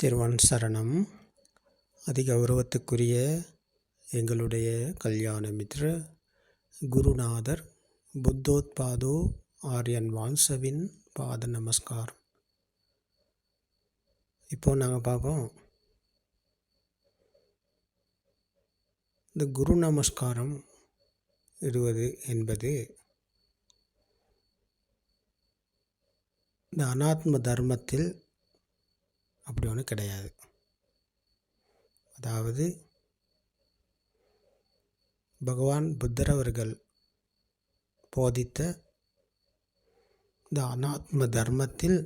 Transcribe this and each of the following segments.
திருவன் சரணம். அதிகௌரவத்துக்குரிய எங்களுடைய கல்யாண மித்ர குருநாதர் புத்தோத்பாதோ ஆரியன் வான்சவின் பாத நமஸ்காரம். இப்போ நாங்கள் பார்ப்போம், இந்த குரு நமஸ்காரம் இடுவது என்பது இந்த அனாத்ம தர்மத்தில் அப்படி ஒன்று கிடையாது. அதாவது பகவான் புத்தர் அவர்கள் போதித்த இந்த அனாத்ம தர்மத்தில்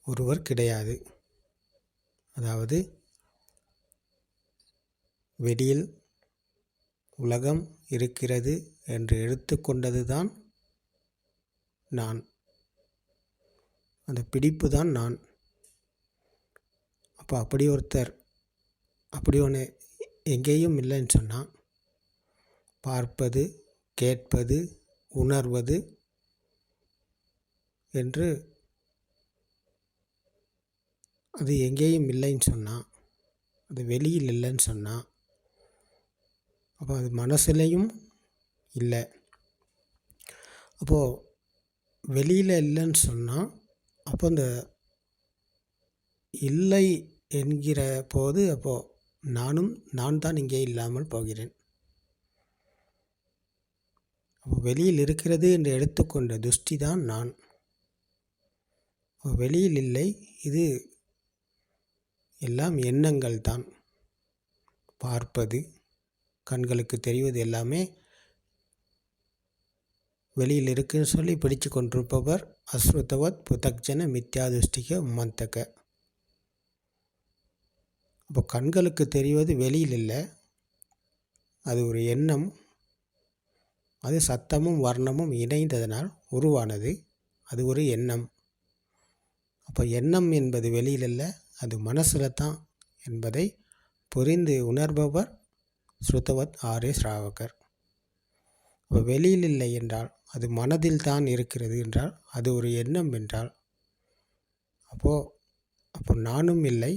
ஒருவர் கிடையாது. அதாவது வெளியில் உலகம் இருக்கிறது என்று எடுத்துக்கொண்டது தான் நான், அந்த பிடிப்பு தான் நான். அப்போ அப்படி ஒருத்தர் அப்படி ஒன்று எங்கேயும் இல்லைன்னு சொன்னால், பார்ப்பது, கேட்பது, உணர்வது என்று அது எங்கேயும் இல்லைன்னு சொன்னால், அது வெளியில் இல்லைன்னு சொன்னால், அப்போ அது மனசுலேயும் இல்லை. அப்போது வெளியில் இல்லைன்னு சொன்னால், அப்போ அந்த இல்லை என்கிற போது அப்போது நான் தான் இங்கே இல்லாமல் போகிறேன். அப்போ வெளியில் இருக்கிறது என்று எடுத்துக்கொண்ட துஷ்டி தான் நான். வெளியில் இல்லை, இது எல்லாம் எண்ணங்கள் தான். பார்ப்பது, கண்களுக்கு தெரிவது எல்லாமே வெளியில் இருக்குன்னு சொல்லி பிடிச்சு கொண்டிருப்பவர் அஸ்ருதவத் புதக்ஜன மித்யாதுஷ்டிக உம்மந்தக. அப்போ கண்களுக்கு தெரிவது வெளியில் இல்லை, அது ஒரு எண்ணம். அது சத்தமும் வர்ணமும் இணைந்ததனால் உருவானது. அது ஒரு எண்ணம். அப்போ எண்ணம் என்பது வெளியில் இல்லை, அது மனசில் தான் என்பதை புரிந்து உணர்பவர் ஸ்ருதவத் ஆர்ய ஸ்ராவகர். அப்போ வெளியில் இல்லை என்றால் அது மனதில் தான் இருக்கிறது என்றால், அது ஒரு எண்ணம் என்றால், அப்போ நானும் இல்லை,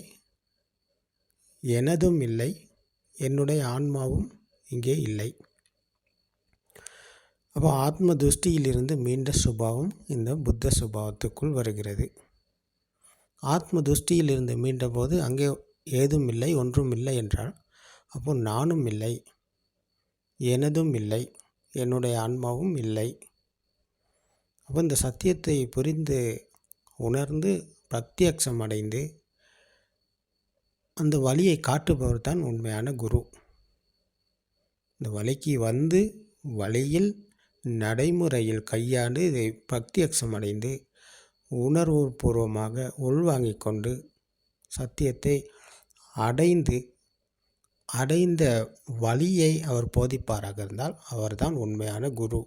எனதும் இல்லை, என்னுடைய ஆன்மாவும் இங்கே இல்லை. அப்போ ஆத்ம துஷ்டியிலிருந்து மீண்ட சுபாவம் இந்த புத்த சுபாவத்துக்குள் வருகிறது. ஆத்ம துஷ்டியிலிருந்து மீண்ட போது அங்கே ஏதும் இல்லை, ஒன்றும் இல்லை என்றால், அப்போ நானும் இல்லை, எனதும் இல்லை, என்னுடைய ஆன்மாவும் இல்லை. அப்போ இந்த சத்தியத்தை புரிந்து உணர்ந்து பிரத்யக்ஷம் அடைந்து அந்த வழியை காட்டுபவர் தான் உண்மையான குரு. இந்த வழிக்கு வந்து வழியில் நடைமுறையில் கையாண்டு இதை பிரத்யக்ஷம் அடைந்து உணர்வுபூர்வமாக உள்வாங்கிக் கொண்டு சத்தியத்தை அடைந்த வழியை அவர் போதிப்பாராக இருந்தால் அவர்தான் உண்மையான குரு.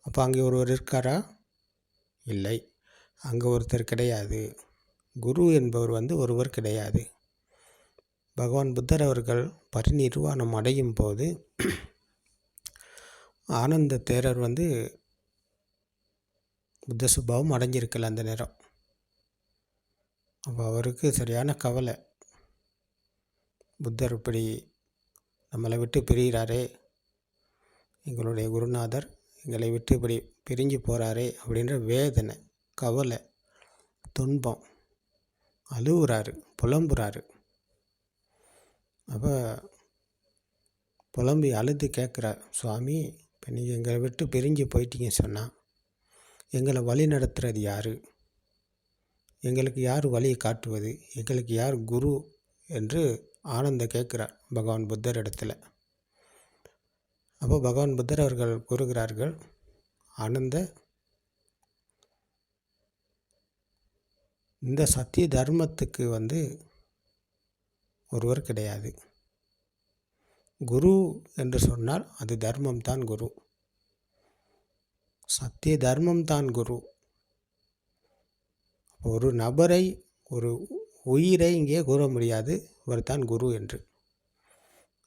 அப்போ அங்கே ஒருவர் இருக்காரா? இல்லை, அங்கே ஒருத்தர் கிடையாது. குரு என்பவர் ஒருவர் கிடையாது. பகவான் புத்தர் அவர்கள் பரிநிர்வாணம் அடையும் போது ஆனந்த தேரர் புத்த சுபாவம் அடைஞ்சிருக்கல அந்த நேரம். அப்போ அவருக்கு சரியான கவலை, புத்தர் இப்படி நம்மளை விட்டு பிரிகிறாரே, எங்களுடைய குருநாதர் எங்களை விட்டு இப்படி பிரிஞ்சு போகிறாரே அப்படின்ற வேதனை, கவலை, துன்பம், அழுவுறாரு, புலம்புறாரு. அப்போ புலம்பி அழுது கேட்குறார், சுவாமி, இப்போ நீங்கள் எங்களை விட்டு பிரிஞ்சு போயிட்டீங்கன்னு சொன்னால் எங்களை வழி நடத்துகிறது யார்? எங்களுக்கு யார் வழியை காட்டுவது? எங்களுக்கு யார் குரு என்று ஆனந்த கேட்குறார் பகவான் புத்தர் இடத்துல. அப்போ பகவான் புத்தர் அவர்கள் கூறுகிறார்கள், ஆனந்த, இந்த சத்திய தர்மத்துக்கு ஒருவர் கிடையாது. குரு என்று சொன்னால் அது தர்மம்தான் குரு, சத்திய தர்மம்தான் குரு. ஒரு நபரை, ஒரு உயிரை இங்கே கூற முடியாது இவர் தான் குரு என்று.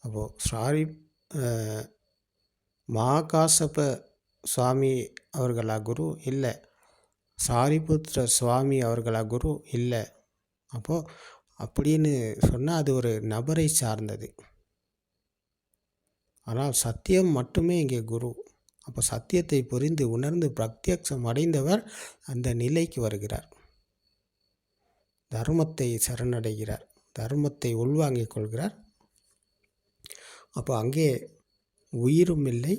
அப்போது மகாகாசப சுவாமி அவர்களா குரு? இல்லை, சாரிபுத்திர சுவாமி அவர்களா குரு? இல்லை. அப்போது அப்படின்னு சொன்னால் அது ஒரு நபரை சார்ந்தது. ஆனால் சத்தியம் மட்டுமே இங்கே குரு. அப்போ சத்தியத்தை புரிந்து உணர்ந்து பிரத்யக்ஷம் அடைந்தவர் அந்த நிலைக்கு வருகிறார். தர்மத்தை சரணடைகிறார், தர்மத்தை உள்வாங்கிக் கொள்கிறார். அப்போ அங்கே உயிரும் இல்லை,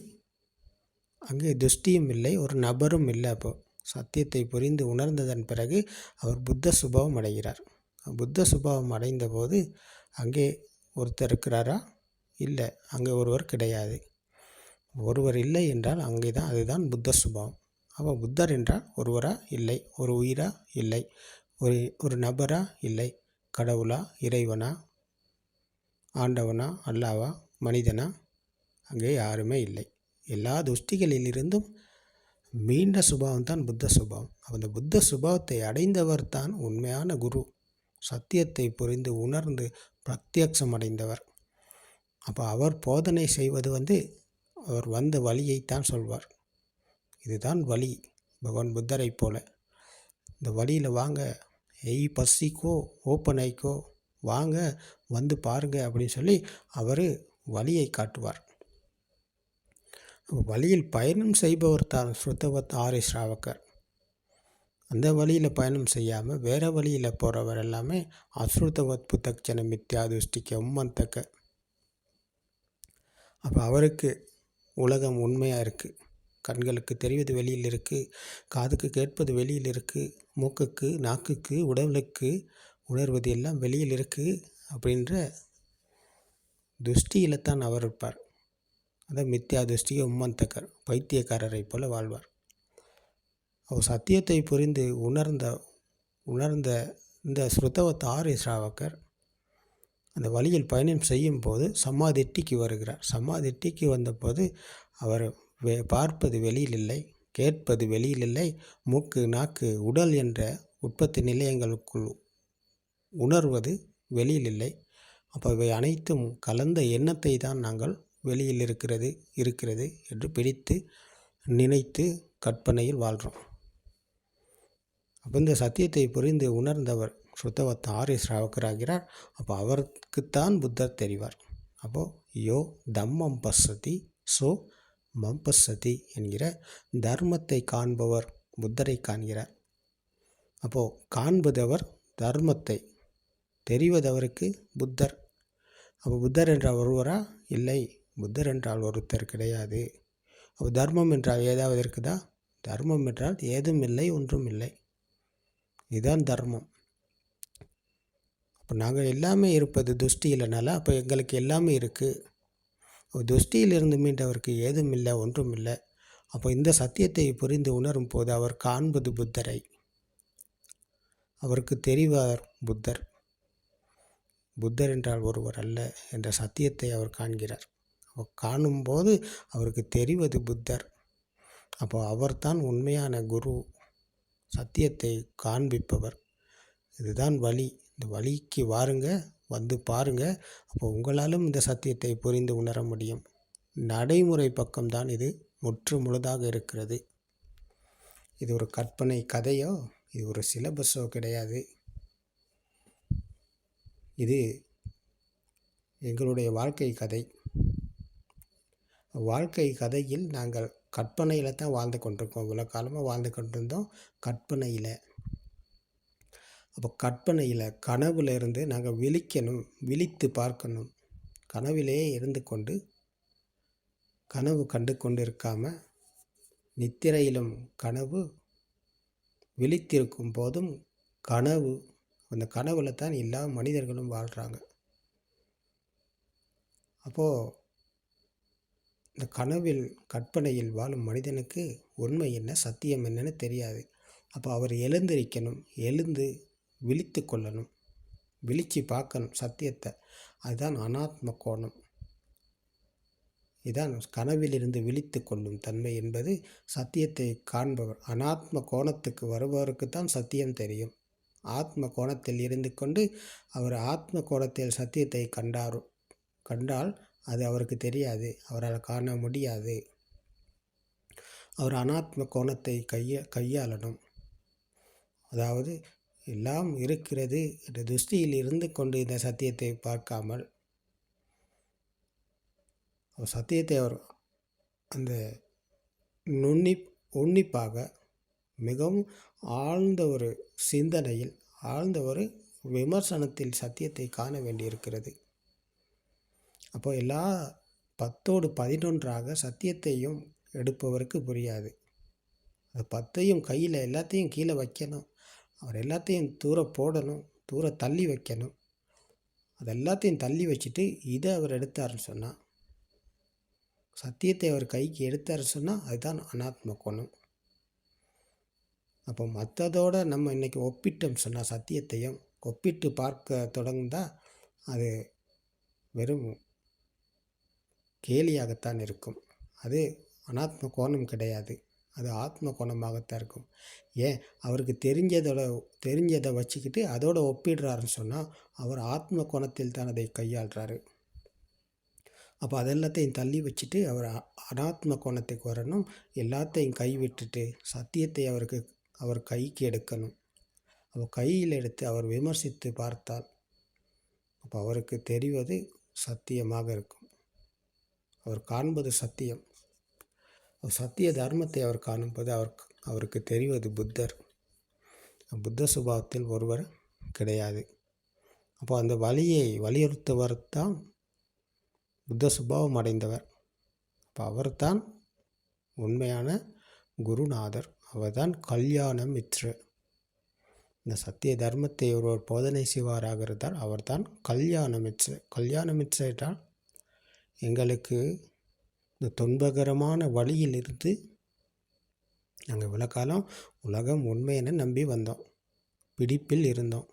அங்கே துஷ்டியும் இல்லை, ஒரு நபரும் இல்லை. அப்போ சத்தியத்தை புரிந்து உணர்ந்ததன் பிறகு அவர் புத்த சுபாவம் அடைகிறார். புத்த சுபாவம் அடைந்த போது அங்கே ஒருத்தர் இருக்கிறாரா? இல்லை, அங்கே ஒருவர் கிடையாது. ஒருவர் இல்லை என்றால் அங்கே தான் அதுதான் புத்த சுபாவம். அப்போ புத்தர் என்றால் ஒருவரா? இல்லை. ஒரு உயிரா? இல்லை. ஒரு நபரா? இல்லை. கடவுளா? இறைவனா? ஆண்டவனா? அல்லாவா? மனிதனா? அங்கே யாருமே இல்லை. எல்லா துஷ்டிகளிலிருந்தும் மீண்ட சுபாவம் தான் புத்த சுபாவம். அந்த புத்த சுபாவத்தை அடைந்தவர் தான் உண்மையான குரு. சத்தியத்தை புரிந்து உணர்ந்து பிரத்யக்ஷம் அடைந்தவர். அப்போ அவர் போதனை செய்வது அவர் வந்த வழியைத்தான் சொல்வார். இதுதான் வழி. பகவான் புத்தரை போல இந்த வழியில் வாங்க, பசிக்கோ ஓப்பன் ஆயிக்கோ, வாங்க வந்து பாருங்க அப்படின்னு சொல்லி அவர் வழியை காட்டுவார். வழியில் பயணம் செய்பவர் தான் ஸ்ருதவத் ஆரிய ஸ்ராவகர். அந்த வழியில் பயணம் செய்யாமல் வேறு வழியில் போகிறவர் எல்லாமே அஸ்ருதவத் புத்தக்ஷன மித்யா துஷ்டிக்க உம்மந்தக்க. அப்போ அவருக்கு உலகம் உண்மையாக இருக்குது. கண்களுக்கு தெரிவது வெளியில் இருக்குது, காதுக்கு கேட்பது வெளியில் இருக்குது, மூக்குக்கு நாக்குக்கு உடலுக்கு உணர்வது எல்லாம் வெளியில் இருக்குது அப்படின்ற துஷ்டியில் தான் அவர் இருப்பார். அதான் மித்யா துஷ்டிக உம்மந்தக்கர், பைத்தியக்காரரை போல வாழ்வார். அவர் சத்தியத்தை புரிந்து உணர்ந்த இந்த ஸ்ருதவத் ஆரிய ஸ்ராவகர் அந்த வழியில் பயணம் செய்யும் போது சமாதிட்டிக்கு வருகிறார். சமாதிட்டிக்கு வந்தபோது அவர் பார்ப்பது வெளியில் இல்லை, கேட்பது வெளியில் இல்லை, மூக்கு நாக்கு உடல் என்ற உற்பத்தி நிலையங்களுக்குள் உணர்வது வெளியில் இல்லை. அப்போ இவை அனைத்தும் கலந்த எண்ணத்தை தான் நாங்கள் வெளியில் இருக்கிறது என்று பிடித்து நினைத்து கற்பனையில் வாழ்கிறோம். அப்போ இந்த சத்தியத்தை புரிந்து உணர்ந்தவர் ஸ்ருதவத் ஆரிய ஸ்ராவகராகிறார். அப்போ அவருக்குத்தான் புத்தர் தெரிவார். அப்போது யோ தம்மம் பස්සதி சோ மம்பස්සதி என்கிற தர்மத்தை காண்பவர் புத்தரை காண்கிறார். அப்போது காண்பதவர் தர்மத்தை, தெரிவதவருக்கு புத்தர். அப்போ புத்தர் என்றால் ஒருவரா? இல்லை, புத்தர் என்றால் ஒருத்தர் கிடையாது. அப்போ தர்மம் என்றால் ஏதாவது இருக்குதா? தர்மம் என்றால் ஏதும் இல்லை, ஒன்றும் இல்லை. இதுதான் தர்மம். அப்போ நாங்கள் எல்லாமே இருப்பது துஷ்டி இல்லைனால அப்போ எங்களுக்கு எல்லாமே இருக்குது. துஷ்டியிலிருந்து மீண்டவருக்கு ஏதும் இல்லை, ஒன்றும் இல்லை. அப்போ இந்த சத்தியத்தை புரிந்து உணரும் போது அவர் காண்பது புத்தரை, அவருக்கு தெரிவார் புத்தர். புத்தர் என்றால் ஒருவர் அல்ல என்ற சத்தியத்தை அவர் காண்கிறார். காணும்போது அவருக்கு தெரிவது புத்தர். அப்போ அவர்தான் உண்மையான குரு, சத்தியத்தை காண்பிப்பவர். இதுதான் வழி. இந்த வழிக்கு வாருங்க, வந்து பாருங்க. அப்போ உங்களாலும் இந்த சத்தியத்தை புரிந்து உணர முடியும். நடைமுறை பக்கம்தான் இது முற்று முழுதாக இருக்கிறது. இது ஒரு கற்பனை கதையோ, இது ஒரு சிலபஸோ கிடையாது. இது எங்களுடைய வாழ்க்கை கதை. வாழ்க்கை கதையில் நாங்கள் கற்பனையில் தான் வாழ்ந்து கொண்டிருக்கோம். இவ்வளோ காலமாக வாழ்ந்து கொண்டிருந்தோம் கற்பனையில். அப்போ கற்பனையில் கனவுல இருந்து நாங்கள் விழிக்கணும், விழித்து பார்க்கணும். கனவிலே இருந்து கொண்டு கனவு கண்டு கொண்டு இருக்காமல் நித்திரையிலும் கனவு, விழித்திருக்கும் போதும் கனவு. அந்த கனவுல தான் எல்லா மனிதர்களும் வாழ்கிறாங்க. அப்போது இந்த கனவில் கற்பனையில் வாழும் மனிதனுக்கு உண்மை என்ன, சத்தியம் என்னன்னு தெரியாது. அப்போ அவர் எழுந்திருக்கணும், எழுந்து விழித்து கொள்ளணும், விழிச்சு பார்க்கணும் சத்தியத்தை. அதுதான் அனாத்ம கோணம். இதான் கனவிலிருந்து விழித்து கொள்ளும் தன்மை என்பது சத்தியத்தை காண்பவர். அனாத்ம கோணத்துக்கு வருபவருக்கு தான் சத்தியம் தெரியும். ஆத்ம கோணத்தில் இருந்து கொண்டு அவர் ஆத்ம கோணத்தில் சத்தியத்தை கண்டால் அது அவருக்கு தெரியாது, அவரால் காண முடியாது. அவர் அனாத்ம கோணத்தை கையாளணும். அதாவது எல்லாம் இருக்கிறது என்ற திருஷ்டியில் இருந்து கொண்டு இந்த சத்தியத்தை பார்க்காமல் சத்தியத்தை அவர் அந்த உன்னிப்பாக மிகவும் ஆழ்ந்த ஒரு சிந்தனையில் ஆழ்ந்த ஒரு விமர்சனத்தில் சத்தியத்தை காண வேண்டியிருக்கிறது. அப்போ எல்லா 10ஓடு 11ஆக சத்தியத்தையும் எடுப்பவருக்கு புரியாது. அது 10ஐயும் கையில் எல்லாத்தையும் கீழே வைக்கணும், அவர் எல்லாத்தையும் தூர போடணும், தூர தள்ளி வைக்கணும். அது எல்லாத்தையும் தள்ளி வச்சுட்டு இதை அவர் எடுத்தாருன்னு சொன்னால், சத்தியத்தை அவர் கைக்கு எடுத்தாருன்னு சொன்னால் அதுதான் அனாத்ம கோணம். அப்போ மற்றதோடு நம்ம இன்றைக்கி ஒப்பிட்டோம் சொன்னால், சத்தியத்தையும் ஒப்பிட்டு பார்க்க தொடர்ந்தால் அது வெறும் கேலியாகத்தான் இருக்கும். அது அனாத்ம கோணம் கிடையாது, அது ஆத்ம கோணமாகத்தான் இருக்கும். ஏன் அவருக்கு தெரிஞ்சதை வச்சுக்கிட்டு அதோடு ஒப்பிடுறாருன்னு சொன்னால் அவர் ஆத்ம கோணத்தில் தான் அதை கையாளுறாரு. அப்போ அதெல்லாத்தையும் தள்ளி வச்சுட்டு அவர் அனாத்ம கோணத்துக்கு வரணும். எல்லாத்தையும் கைவிட்டுட்டு சத்தியத்தை அவர் கைக்கு எடுக்கணும். அவர் கையில் எடுத்து அவர் விமர்சித்து பார்த்தால் அப்போ அவருக்கு தெரிவது சத்தியமாக இருக்கும். அவர் காண்பது சத்தியம். சத்திய தர்மத்தை அவர் காணும்போது அவருக்கு தெரிவது புத்தர். புத்த சுபாவத்தில் ஒருவர் கிடையாது. அப்போ அந்த வழியை வலியுறுத்தவர் தான் புத்த சுபாவம் அடைந்தவர். அப்போ அவர்தான் உண்மையான குருநாதர், அவர்தான் கல்யாண மித்ர. இந்த சத்திய தர்மத்தை ஒருவர் போதனை செய்வாராக இருந்தால் அவர்தான் கல்யாண மித்ர. கல்யாண மித்ர என்றால் எங்களுக்கு இந்த துன்பகரமான வழியிலிருந்து நாங்கள் இவ்வளோ காலம் உலகம் உண்மையென நம்பி வந்தோம், பிடிப்பில் இருந்தோம்.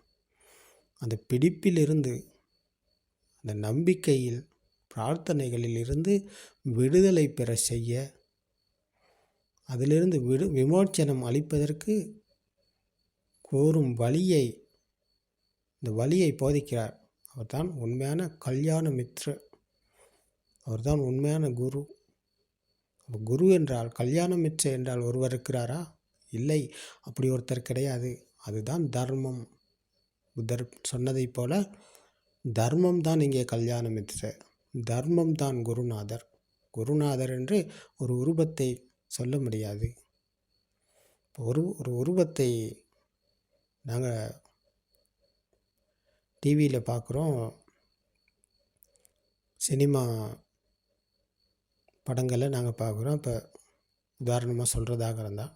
அந்த பிடிப்பிலிருந்து அந்த நம்பிக்கையில் பிரார்த்தனைகளில் இருந்து விடுதலை பெற செய்ய, அதிலிருந்து விமோச்சனம் அளிப்பதற்கு கோரும் வழியை, இந்த வழியை போதிக்கிறார். அவர்தான் உண்மையான கல்யாண மித்ர, அவர்தான் உண்மையான குரு. குரு என்றால் கல்யாண மித்ர என்றால் ஒருவர் இருக்கிறாரா? இல்லை, அப்படி ஒருத்தர் கிடையாது. அதுதான் தர்மம். புத்தர் சொன்னதைப் போல தர்மம் தான் இங்கே கல்யாண மித்ர, தர்மம் தான் குருநாதர். குருநாதர் என்று ஒரு உருவத்தை சொல்ல முடியாது. ஒரு உருவத்தை நாங்கள் டிவியில் பார்க்குறோம், சினிமா படங்களை நாங்கள் பார்க்குறோம். இப்போ உதாரணமாக சொல்கிறதாக இருந்தால்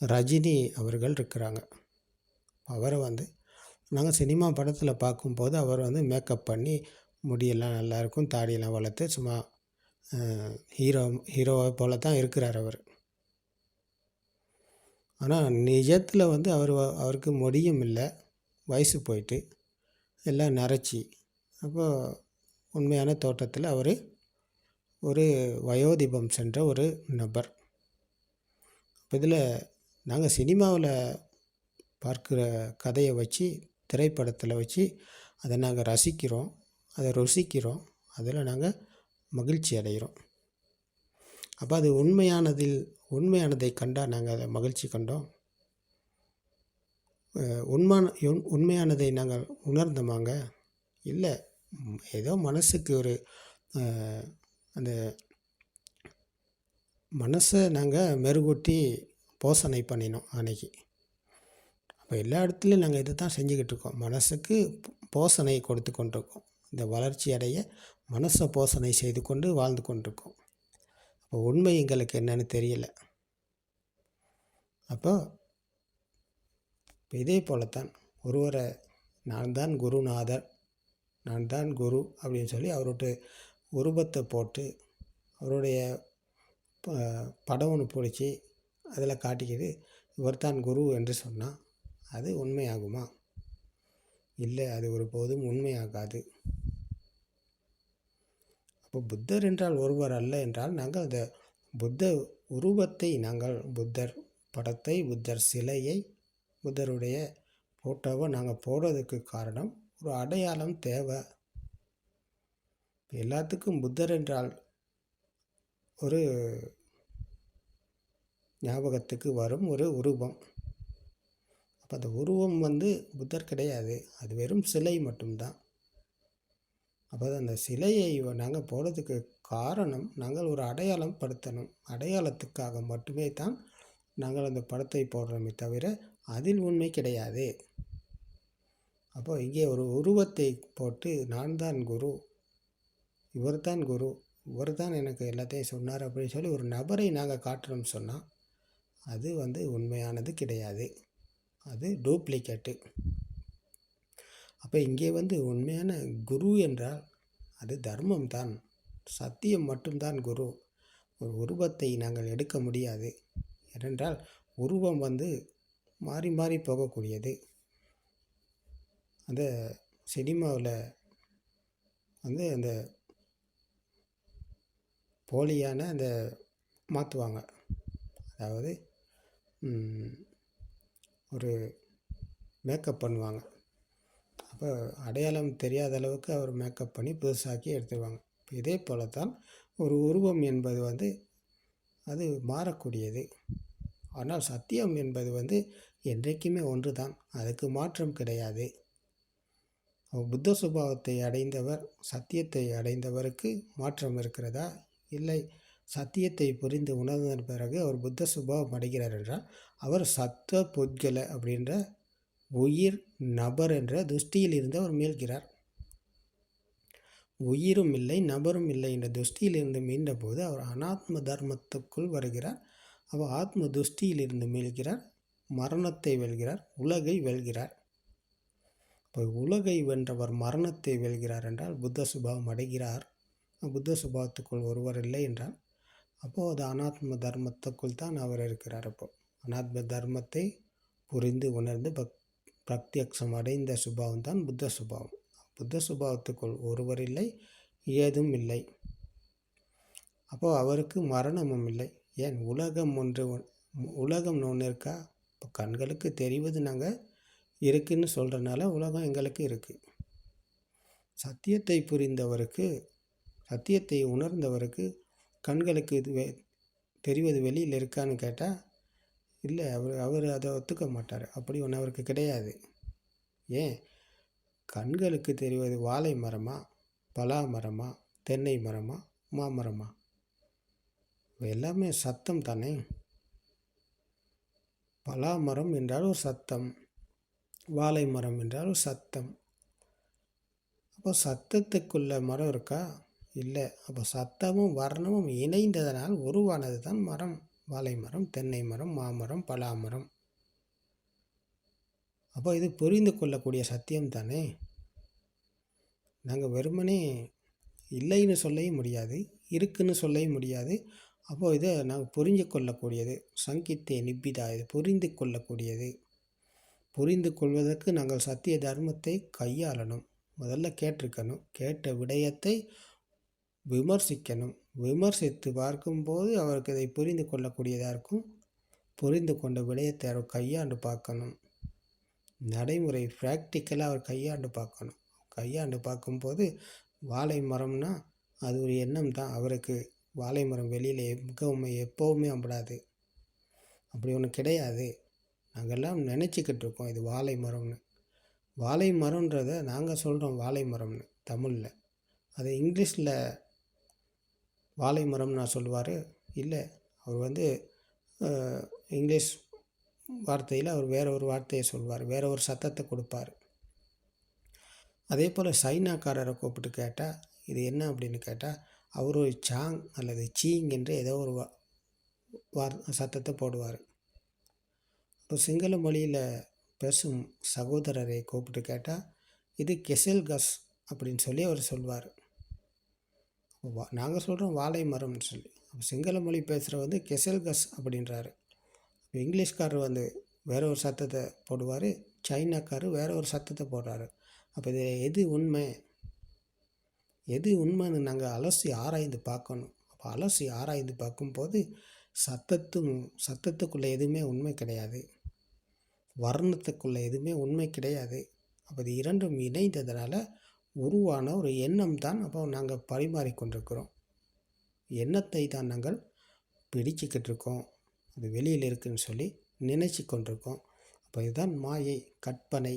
ரஜினி அவர்கள் இருக்கிறாங்க. அவரை நாங்கள் சினிமா படத்தில் பார்க்கும்போது அவர் மேக்கப் பண்ணி முடியெல்லாம் நல்லாயிருக்கும், தாடியெல்லாம் வளர்த்து சும்மா ஹீரோவை போல தான் இருக்கிறார் அவர். ஆனால் நிஜத்தில் அவருக்கு முடியும் இல்லை, வயசு போயிட்டு எல்லாம் நரைச்சி. அப்போது உண்மையான தோற்றத்தில் அவர் ஒரு வயோதிபம் சென்ற ஒரு நபர். இதில் நாங்கள் சினிமாவில் பார்க்குற கதையை வச்சு, திரைப்படத்தில் வச்சு அதை நாங்கள் ரசிக்கிறோம், அதை ருசிக்கிறோம், அதில் நாங்கள் மகிழ்ச்சி அடைகிறோம். அப்போ அது உண்மையானதை கண்டால் நாங்கள் அதை மகிழ்ச்சி கண்டோம். உண்மையானதை நாங்கள் உணர்ந்தோமாங்க? இல்லை, ஏதோ மனசுக்கு ஒரு அந்த மனசை நாங்கள் மெருகூட்டி போஷணை பண்ணினோம் அன்னைக்கு. அப்போ எல்லா இடத்துலையும் நாங்கள் இதை தான் செஞ்சுக்கிட்டு இருக்கோம், மனசுக்கு போஷணை கொடுத்து கொண்டிருக்கோம். இந்த வளர்ச்சி அடைய மனசை போஷணை செய்து கொண்டு வாழ்ந்து கொண்டிருக்கோம். அப்போ உண்மை எங்களுக்கு என்னன்னு தெரியலை. அப்போ இதே போலத்தான் ஒருவரை நான் தான் குருநாதர், நான் தான் குரு அப்படின்னு சொல்லி அவருடைய உருவத்தை போட்டு அவருடைய படம் ஒன்று பிடிச்சி அதில் காட்டிக்கிது இவர் தான் குரு என்று சொன்னால் அது உண்மையாகுமா? இல்லை, அது ஒருபோதும் உண்மையாகாது. அப்போ புத்தர் என்றால் ஒருவர் அல்ல என்றால் நாங்கள் அந்த புத்த உருவத்தை, நாங்கள் புத்தர் படத்தை, புத்தர் சிலையை, புத்தருடைய ஃபோட்டோவை நாங்கள் போடுறதுக்கு காரணம் ஒரு அடையாளம் தேவை. எல்லாத்துக்கும் புத்தர் என்றால் ஒரு ஞாபகத்துக்கு வரும் ஒரு உருவம். அப்போ அந்த உருவம் புத்தர் கிடையாது, அது வெறும் சிலை மட்டும்தான். அப்போ அந்த சிலையை நாங்கள் போடுறதுக்கு காரணம், நாங்கள் ஒரு அடையாளம் படுத்தணும், அடையாளத்துக்காக மட்டுமே தான் நாங்கள் அந்த படத்தை போடுறோமே தவிர அதில் உண்மை கிடையாது. அப்போ இங்கே ஒரு உருவத்தை போட்டு நான் தான் குரு, இவர் தான் குரு, இவர் தான் எனக்கு எல்லாத்தையும் சொன்னார் அப்படின்னு சொல்லி ஒரு நபரை நாங்கள் காட்டுறோம்னு சொன்னால் அது உண்மையானது கிடையாது, அது டூப்ளிகேட்டு. அப்போ இங்கே உண்மையான குரு என்றால் அது தர்மம் தான், சத்தியம் மட்டும்தான் குரு. ஒரு உருவத்தை நாங்கள் எடுக்க முடியாது. ஏனென்றால் உருவம் மாறி மாறி போகக்கூடியது. அந்த சினிமாவில் அந்த போலியான அந்த மாற்றுவாங்க, அதாவது ஒரு மேக்கப் பண்ணுவாங்க. அப்போ அடையாளம் தெரியாத அளவுக்கு அவர் மேக்கப் பண்ணி புதுசாக்கி எடுத்துருவாங்க. இப்போ இதே போல தான் ஒரு உருவம் என்பது அது மாறக்கூடியது. ஆனால் சத்தியம் என்பது என்றைக்குமே ஒன்று தான், அதுக்கு மாற்றம் கிடையாது. புத்த சுபாவத்தை அடைந்தவர், சத்தியத்தை அடைந்தவருக்கு மாற்றம் இருக்கிறதா? இல்லை, சத்தியத்தை புரிந்து உணர்ந்த பிறகு அவர் புத்த சுபாவம் அடைகிறார் என்றால் அவர் சத்த புத்கல அப்படின்ற உயிர் நபர் என்ற துஷ்டியில் இருந்து அவர் மீள்கிறார். உயிரும் இல்லை நபரும் இல்லை என்ற துஷ்டியிலிருந்து மீண்ட போது அவர் அனாத்ம தர்மத்துக்குள் வருகிறார். அவர் ஆத்ம துஷ்டியிலிருந்து மீள்கிறார், மரணத்தை வெல்கிறார், உலகை வெல்கிறார். இப்போ உலகை வென்றவர் மரணத்தை வெல்கிறார் என்றால் புத்த சுபாவம் அடைகிறார். புத்த சுபாவத்துக்குள் ஒருவர் இல்லை என்றால் அப்போது அது அனாத்ம தர்மத்துக்குள் தான் அவர் இருக்கிறார். அப்போது அனாத்ம தர்மத்தை புரிந்து உணர்ந்து பிரத்யக்ஷம் அடைந்த சுபாவம் தான் புத்த சுபாவம். புத்த சுபாவத்துக்குள் ஒருவர் இல்லை, ஏதும் இல்லை. அப்போது அவருக்கு மரணமும் இல்லை. ஏன், உலகம் ஒன்று இருக்கா? இப்போ கண்களுக்கு தெரிவது நாங்கள் இருக்குன்னு சொல்கிறனால உலகம் எங்களுக்கு இருக்குது. சத்தியத்தை புரிந்தவருக்கு, சத்தியத்தை உணர்ந்தவருக்கு கண்களுக்கு இது தெரிவது வெளியில் இருக்கான்னு கேட்டால் இல்லை, அவர் அதை ஒத்துக்க மாட்டார். அப்படி ஒன்று அவருக்கு கிடையாது. ஏன், கண்களுக்கு தெரிவது வாழை மரமா, பலா மரமா, தென்னை மரமா, மாமரமா? எல்லாமே சத்தம் தானே. பலா மரம் என்றால் ஒரு சத்தம், வாழை மரம் என்றால் ஒரு சத்தம். அப்போ சத்தத்துக்குள்ள மரம் இருக்கா? இல்லை. அப்போ சத்தமும் வர்ணமும் இணைந்ததனால் உருவானது தான் மரம். வாழை மரம், தென்னை மரம், மாமரம், பலாமரம். அப்போ இது புரிந்து கொள்ளக்கூடிய சத்தியம் தானே. நாங்கள் வெறுமனே இல்லைன்னு சொல்லவும் முடியாது, இருக்குன்னு சொல்லவும் முடியாது. அப்போது இதை நாங்கள் புரிந்து கொள்ளக்கூடியது, சங்கித்தே நிப்பிதா, இது புரிந்து கொள்ளக்கூடியது. புரிந்து கொள்வதற்கு நாங்கள் சத்திய தர்மத்தை கையாளணும். முதல்ல கேட்டிருக்கணும், கேட்ட விடயத்தை விமர்சிக்கணும். விமர்சித்து பார்க்கும்போது அவருக்கு இதை புரிந்து கொள்ளக்கூடியதாக இருக்கும். புரிந்து கொண்ட விடயத்தை அவர் கையாண்டு பார்க்கணும். நடைமுறை ப்ராக்டிக்கலாக அவர் கையாண்டு பார்க்கணும். கையாண்டு பார்க்கும்போது வாழை மரம்னா அது ஒரு எண்ணம் தான். அவருக்கு வாழை மரம் வெளியில் எப்போவுமே அம்படாது, அப்படி ஒன்று கிடையாது. நாங்கள்லாம் நினச்சிக்கிட்டு இருக்கோம் இது வாழை மரம்னு. வாழை மரம்ன்றதை நாங்கள் சொல்கிறோம் வாழை மரம்னு தமிழில். அது இங்கிலீஷில் வாழை மரம்னு நான் சொல்லுவார். இல்லை, அவர் இங்கிலீஷ் வார்த்தையில் அவர் வேறு ஒரு வார்த்தையை சொல்வார், வேறு ஒரு சத்தத்தை கொடுப்பார். அதே போல் சைனாக்காரரை கூப்பிட்டு கேட்டால் இது என்ன அப்படின்னு கேட்டால் அவர் ஒரு சாங் அல்லது சீங் என்று ஏதோ ஒரு சத்தத்தை போடுவார். இப்போ சிங்கள மொழியில் பேசும் சகோதரரை கூப்பிட்டு கேட்டால் இது கெசல்கஸ் அப்படின்னு சொல்லி அவர் சொல்வார். நாங்கள் சொல்கிறோம் வாழை மரம்னு சொல்லி. சிங்கள மொழி பேசுகிற கெசல்கஸ் அப்படின்றாரு. இங்கிலீஷ்காரர் வேறு ஒரு சத்தத்தை போடுவார், சைனாக்காரர் வேறு ஒரு சத்தத்தை போடுறாரு. அப்போ இது எது உண்மைன்னு நாங்கள் அலசி ஆராய்ந்து பார்க்கணும். அப்போ அலசி ஆராய்ந்து பார்க்கும்போது சத்தத்துக்குள்ளே எதுவுமே உண்மை கிடையாது, வர்ணத்துக்குள்ளே எதுவுமே உண்மை கிடையாது. அப்போ இது இரண்டும் இணைந்ததுனால உருவான ஒரு எண்ணம் தான் அப்போ நாங்கள் பரிமாறிக்கொண்டிருக்கிறோம். எண்ணத்தை தான் நாங்கள் பிடிச்சிக்கிட்டு இருக்கோம், அது வெளியில் இருக்குதுன்னு சொல்லி நினச்சி கொண்டிருக்கோம். அப்போ இதுதான் மாயை, கற்பனை.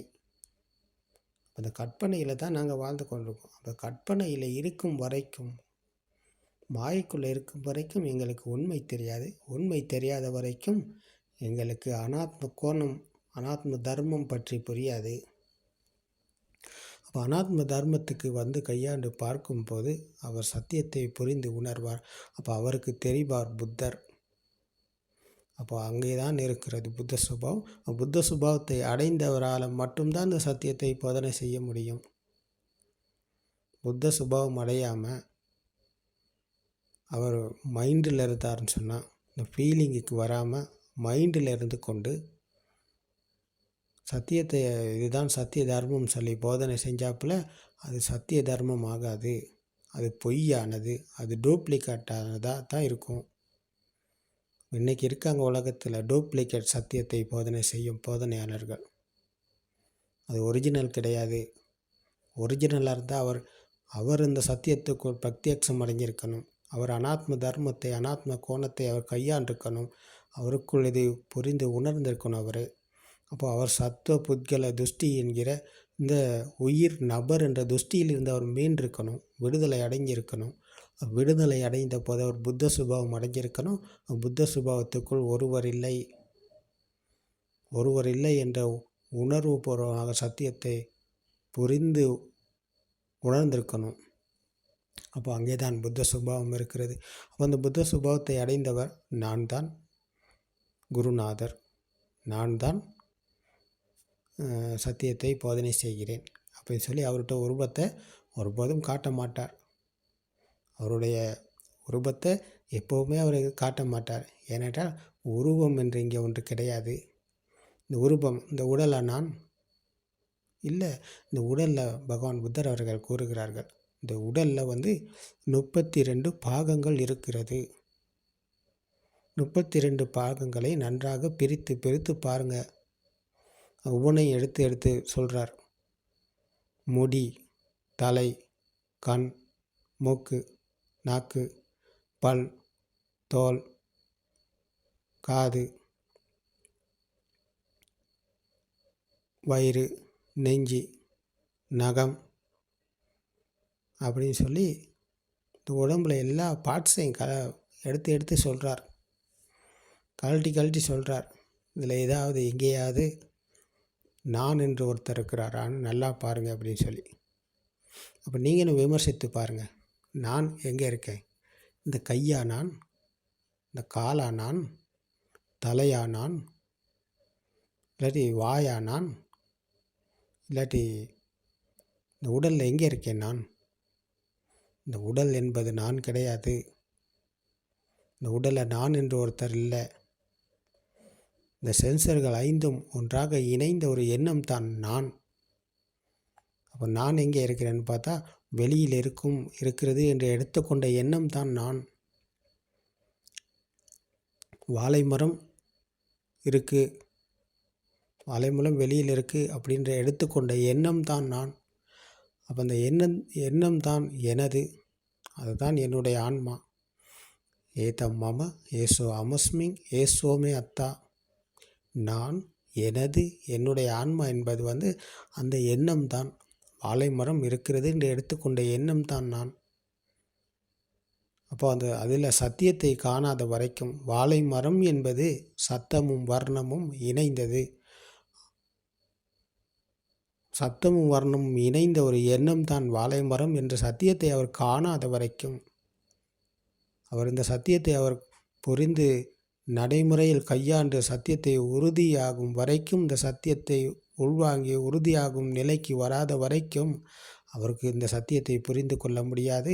அந்த கற்பனையில் தான் நாங்கள் வாழ்ந்து கொண்டிருக்கோம். அந்த கற்பனையில் இருக்கும் வரைக்கும், மாயைக்குள்ளே இருக்கும் வரைக்கும் எங்களுக்கு உண்மை தெரியாது. உண்மை தெரியாத வரைக்கும் எங்களுக்கு அனாத்ம கோணம், அனாத்ம தர்மம் பற்றி புரியாது. அப்போ அனாத்ம தர்மத்துக்கு வந்து கையாண்டு பார்க்கும்போது அவர் சத்தியத்தை புரிந்து உணர்வார். அப்போ அவருக்கு தெரிவார் புத்தர். அப்போ அங்கே தான் இருக்கிறது புத்த சுபாவம். புத்த சுபாவத்தை அடைந்தவரால் மட்டும்தான் இந்த சத்தியத்தை போதனை செய்ய முடியும். புத்த சுபாவம் அடையாமல் அவர் மைண்டில் இருந்தார்னு சொன்னால், இந்த ஃபீலிங்குக்கு வராமல் மைண்டில் இருந்து கொண்டு சத்தியத்தை இதுதான் சத்திய தர்மம் சொல்லி போதனை செஞ்சாப்புல அது சத்திய தர்மம் ஆகாது. அது பொய்யானது, அது டூப்ளிகேட்டானதாக தான் இருக்கும். இன்றைக்கி இருக்காங்க உலகத்தில் டூப்ளிகேட் சத்தியத்தை போதனை செய்யும் போதனையாளர்கள். அது ஒரிஜினல் கிடையாது. ஒரிஜினலாக இருந்தால் அவர் இந்த சத்தியத்துக்கு பிரத்யட்சம் அடைஞ்சிருக்கணும். அவர் அனாத்ம தர்மத்தை, அனாத்ம கோணத்தை அவர் கையாண்டிருக்கணும். அவருக்குள் இது புரிந்து உணர்ந்திருக்கணும் அவர். அப்போ அவர் சத்துவ புத்கல துஷ்டி என்கிற இந்த உயிர் நபர் என்ற துஷ்டியில் இருந்து அவர் மீண்டிருக்கணும், விடுதலை அடைஞ்சிருக்கணும். விடுதலை அடைந்த போது அவர் புத்த சுபாவம் அடைஞ்சிருக்கணும். புத்த சுபாவத்துக்குள் ஒருவர் இல்லை என்ற உணர்வு பூர்வமாக சத்தியத்தை புரிந்து உணர்ந்திருக்கணும். அப்போ அங்கே தான் புத்த சுபாவம் இருக்கிறது. அப்போ அந்த புத்த சுபாவத்தை அடைந்தவர் நான் தான் குருநாதர், நான் தான் சத்தியத்தை போதனை செய்கிறேன் அப்படின்னு சொல்லி அவர்கிட்ட உருவத்தை ஒருபோதும் காட்ட மாட்டார். அவருடைய உருவத்தை எப்போவுமே அவர் காட்ட மாட்டார். ஏனென்றால் உருவம் என்று இங்கே ஒன்று கிடையாது. இந்த உருவம், இந்த உடலை நான் இல்லை. இந்த உடலில் பகவான் புத்தர் அவர்கள் கூறுகிறார்கள், இந்த உடலில் 32 பாகங்கள் இருக்கிறது. 32 பாகங்களை நன்றாக பிரித்து பாருங்கள். ஒவ்வொன்றையும் எடுத்து சொல்கிறார். முடி, தலை, கண், மூக்கு, நாக்கு, பல், தோல், காது, வயிறு, நெஞ்சு, நகம் அப்படின்னு சொல்லி இந்த உடம்புல எல்லா பார்ட்ஸையும் எடுத்து சொல்கிறார். கழட்டி சொல்கிறார். இதில் ஏதாவது எங்கேயாவது நான் என்று ஒருத்தர் இருக்கிறாரான்னு நல்லா பாருங்கள் அப்படின்னு சொல்லி. அப்போ நீங்களும் விமர்சித்து பாருங்கள். நான் எங்கே இருக்கேன்? இந்த கையா நான், இந்த காலா நான், தலையா நான், இல்லாட்டி வாயா நான், இல்லாட்டி இந்த உடலில் எங்கே இருக்கேன் நான்? இந்த உடல் என்பது நான் கிடையாது. இந்த உடலில் நான் என்று ஒருத்தர் இல்லை. இந்த சென்சர்கள் 5ம் ஒன்றாக இணைந்த ஒரு எண்ணம் தான் நான். அப்போ நான் எங்கே இருக்கிறேன்னு பார்த்தா வெளியில் இருக்கிறது என்று எடுத்துக்கொண்ட எண்ணம் தான் நான். வாழை மரம் இருக்குது, வாழை மரம் வெளியில் இருக்குது அப்படின்ற எடுத்துக்கொண்ட எண்ணம் தான் நான். அப்போ அந்த எண்ணம் தான் எனது, அதுதான் என்னுடைய ஆன்மா. ஏதம் மம ஏசோ அமஸ்மிங் ஏசோமே அத்தா. நான், எனது, என்னுடைய ஆன்மா என்பது அந்த எண்ணம் தான். வாழை மரம் இருக்கிறது என்று எடுத்துக்கொண்ட எண்ணம் தான் நான். அப்போ அதில் சத்தியத்தை காணாத வரைக்கும் வாழை மரம் என்பது சத்தமும் வர்ணமும் இணைந்தது. சத்தமும் வர்ணமும் இணைந்த ஒரு எண்ணம் தான் வாழை மரம் என்ற சத்தியத்தை அவர் காணாத வரைக்கும், அவர் இந்த சத்தியத்தை அவர் புரிந்து நடைமுறையில் கையாண்டு சத்தியத்தை உறுதியாகும் வரைக்கும், இந்த சத்தியத்தை உள்வாங்கி உறுதியாகும் நிலைக்கு வராத வரைக்கும் அவருக்கு இந்த சத்தியத்தை புரிந்து கொள்ள முடியாது.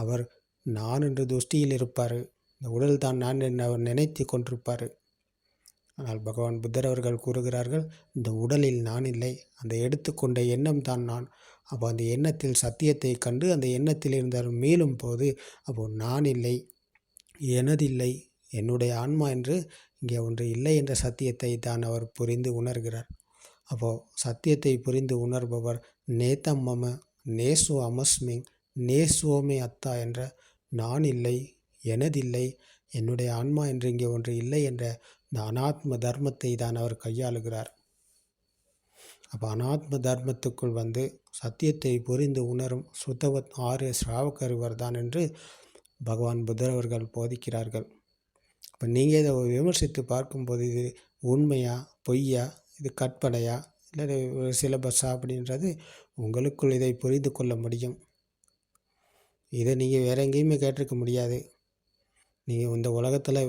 அவர் நான் என்று துஷ்டியில் இருப்பார். இந்த உடல் தான் நான் என்று அவர் நினைத்து கொண்டிருப்பார். ஆனால் பகவான் புத்தர் அவர்கள் கூறுகிறார்கள், இந்த உடலில் நான் இல்லை, அந்த எடுத்துக்கொண்ட எண்ணம் தான் நான். அப்போ அந்த எண்ணத்தில் சத்தியத்தை கண்டு அந்த எண்ணத்தில் இருந்தார் மீளும் போது அப்போது நான் இல்லை, எனதில்லை, என்னுடைய ஆன்மா என்று இங்கே ஒன்று இல்லை என்ற சத்தியத்தை தான் அவர் புரிந்து உணர்கிறார். அப்போது சத்தியத்தை புரிந்து உணர்பவர் நேதம் மம நேசோ அமஸ்மிங் நேசோமே அத்தா என்ற நான் இல்லை, எனதில்லை, என்னுடைய ஆன்மா என்று இங்கே ஒன்று இல்லை என்ற இந்த அனாத்ம தர்மத்தை தான் அவர் கையாளுகிறார். அப்போ அனாத்ம தர்மத்துக்குள் வந்து சத்தியத்தை புரிந்து உணரும் சுத்தவத் ஆறு ஸ்ராவகர் இவர்தான் என்று பகவான் புத்தர் அவர்கள் போதிக்கிறார்கள். இப்போ நீங்கள் இதை விமர்சித்து பார்க்கும்போது இது உண்மையா பொய்யா, இது கற்பனையா இல்லை ஒரு சிலபஸா அப்படின்றது உங்களுக்குள் இதை புரிந்து கொள்ள முடியும். இதை நீங்கள் வேறு எங்கேயுமே கேட்டிருக்க முடியாது. நீங்கள் இந்த உலகத்தில்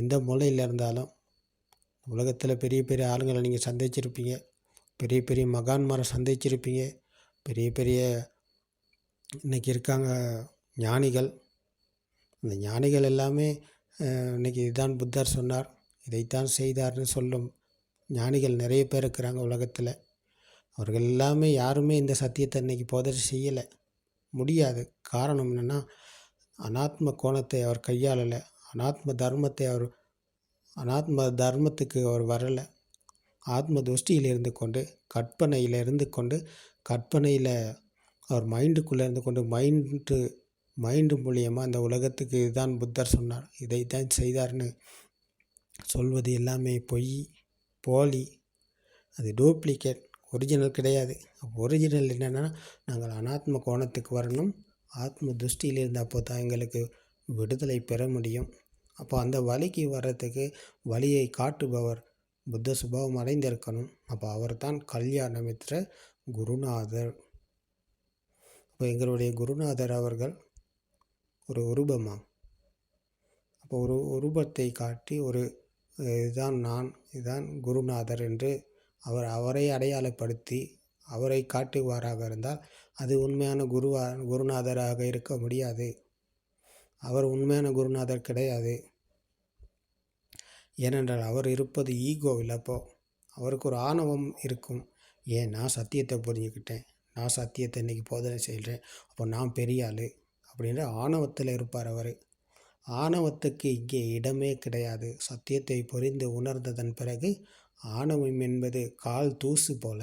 எந்த மூலையில் இருந்தாலும் உலகத்தில் பெரிய பெரிய ஆளுங்களை நீங்கள் சந்திச்சிருப்பீங்க, பெரிய பெரிய மகான்மாரை சந்திச்சிருப்பீங்க, பெரிய பெரிய இன்றைக்கி இருக்காங்க ஞானிகள். அந்த ஞானிகள் எல்லாமே இன்றைக்கி இதுதான் புத்தர் சொன்னார், இதைத்தான் செய்தார்னு சொல்லும் ஞானிகள் நிறைய பேர் இருக்கிறாங்க உலகத்தில். அவர்கள் எல்லாமே யாருமே இந்த சத்தியத்தை இன்றைக்கி போதனை செய்யலை, முடியாது. காரணம் என்னென்னா, அனாத்ம கோணத்தை அவர் கையாளலை, அனாத்ம தர்மத்துக்கு அவர் வரலை. ஆத்ம துஷ்டியில் இருந்து கொண்டு கற்பனையில் இருந்து கொண்டு கற்பனையில் அவர் மைண்டுக்குள்ளே இருந்து கொண்டு மைண்டு மூலியமாக அந்த உலகத்துக்கு இதுதான் புத்தர் சொன்னார், இதைத்தான் செய்தார்னு சொல்வது எல்லாமே பொய், போலி, அது டூப்ளிகேட், ஒரிஜினல் கிடையாது. ஒரிஜினல் என்னென்னா, நாங்கள் அனாத்ம கோணத்துக்கு வரணும், ஆத்ம துஷ்டியில் இருந்தால் அப்போ தான் எங்களுக்கு விடுதலை பெற முடியும். அப்போ அந்த வழிக்கு வர்றதுக்கு வழியை காட்டுபவர் புத்த சுபாவம் அடைந்திருக்கணும். அப்போ அவர் தான் கல்யாணமித்ர குருநாதர். இப்போ எங்களுடைய குருநாதர் அவர்கள் ஒரு உருவமா, அப்போ ஒரு உருவத்தை காட்டி இதுதான் நான், இதுதான் குருநாதர் என்று அவரை அடையாளப்படுத்தி அவரை காட்டுவாராக இருந்தால் அது உண்மையான குருநாதராக இருக்க முடியாது. அவர் உண்மையான குருநாதர் கிடையாது. ஏனென்றால் அவர் இருப்பது ஈகோவில். அப்போது அவருக்கு ஒரு ஆணவம் இருக்கும். ஏன் நான் சத்தியத்தை புரிஞ்சுக்கிட்டேன், நான் சத்தியத்தை இன்றைக்கி போதனை செய்கிறேன், அப்போ நான் பெரிய ஆள் அப்படின்ற ஆணவத்தில் இருப்பார் அவர். ஆணவத்துக்கு இங்கே இடமே கிடையாது. சத்தியத்தை புரிந்து உணர்ந்ததன் பிறகு ஆணவம் என்பது கால் தூசு போல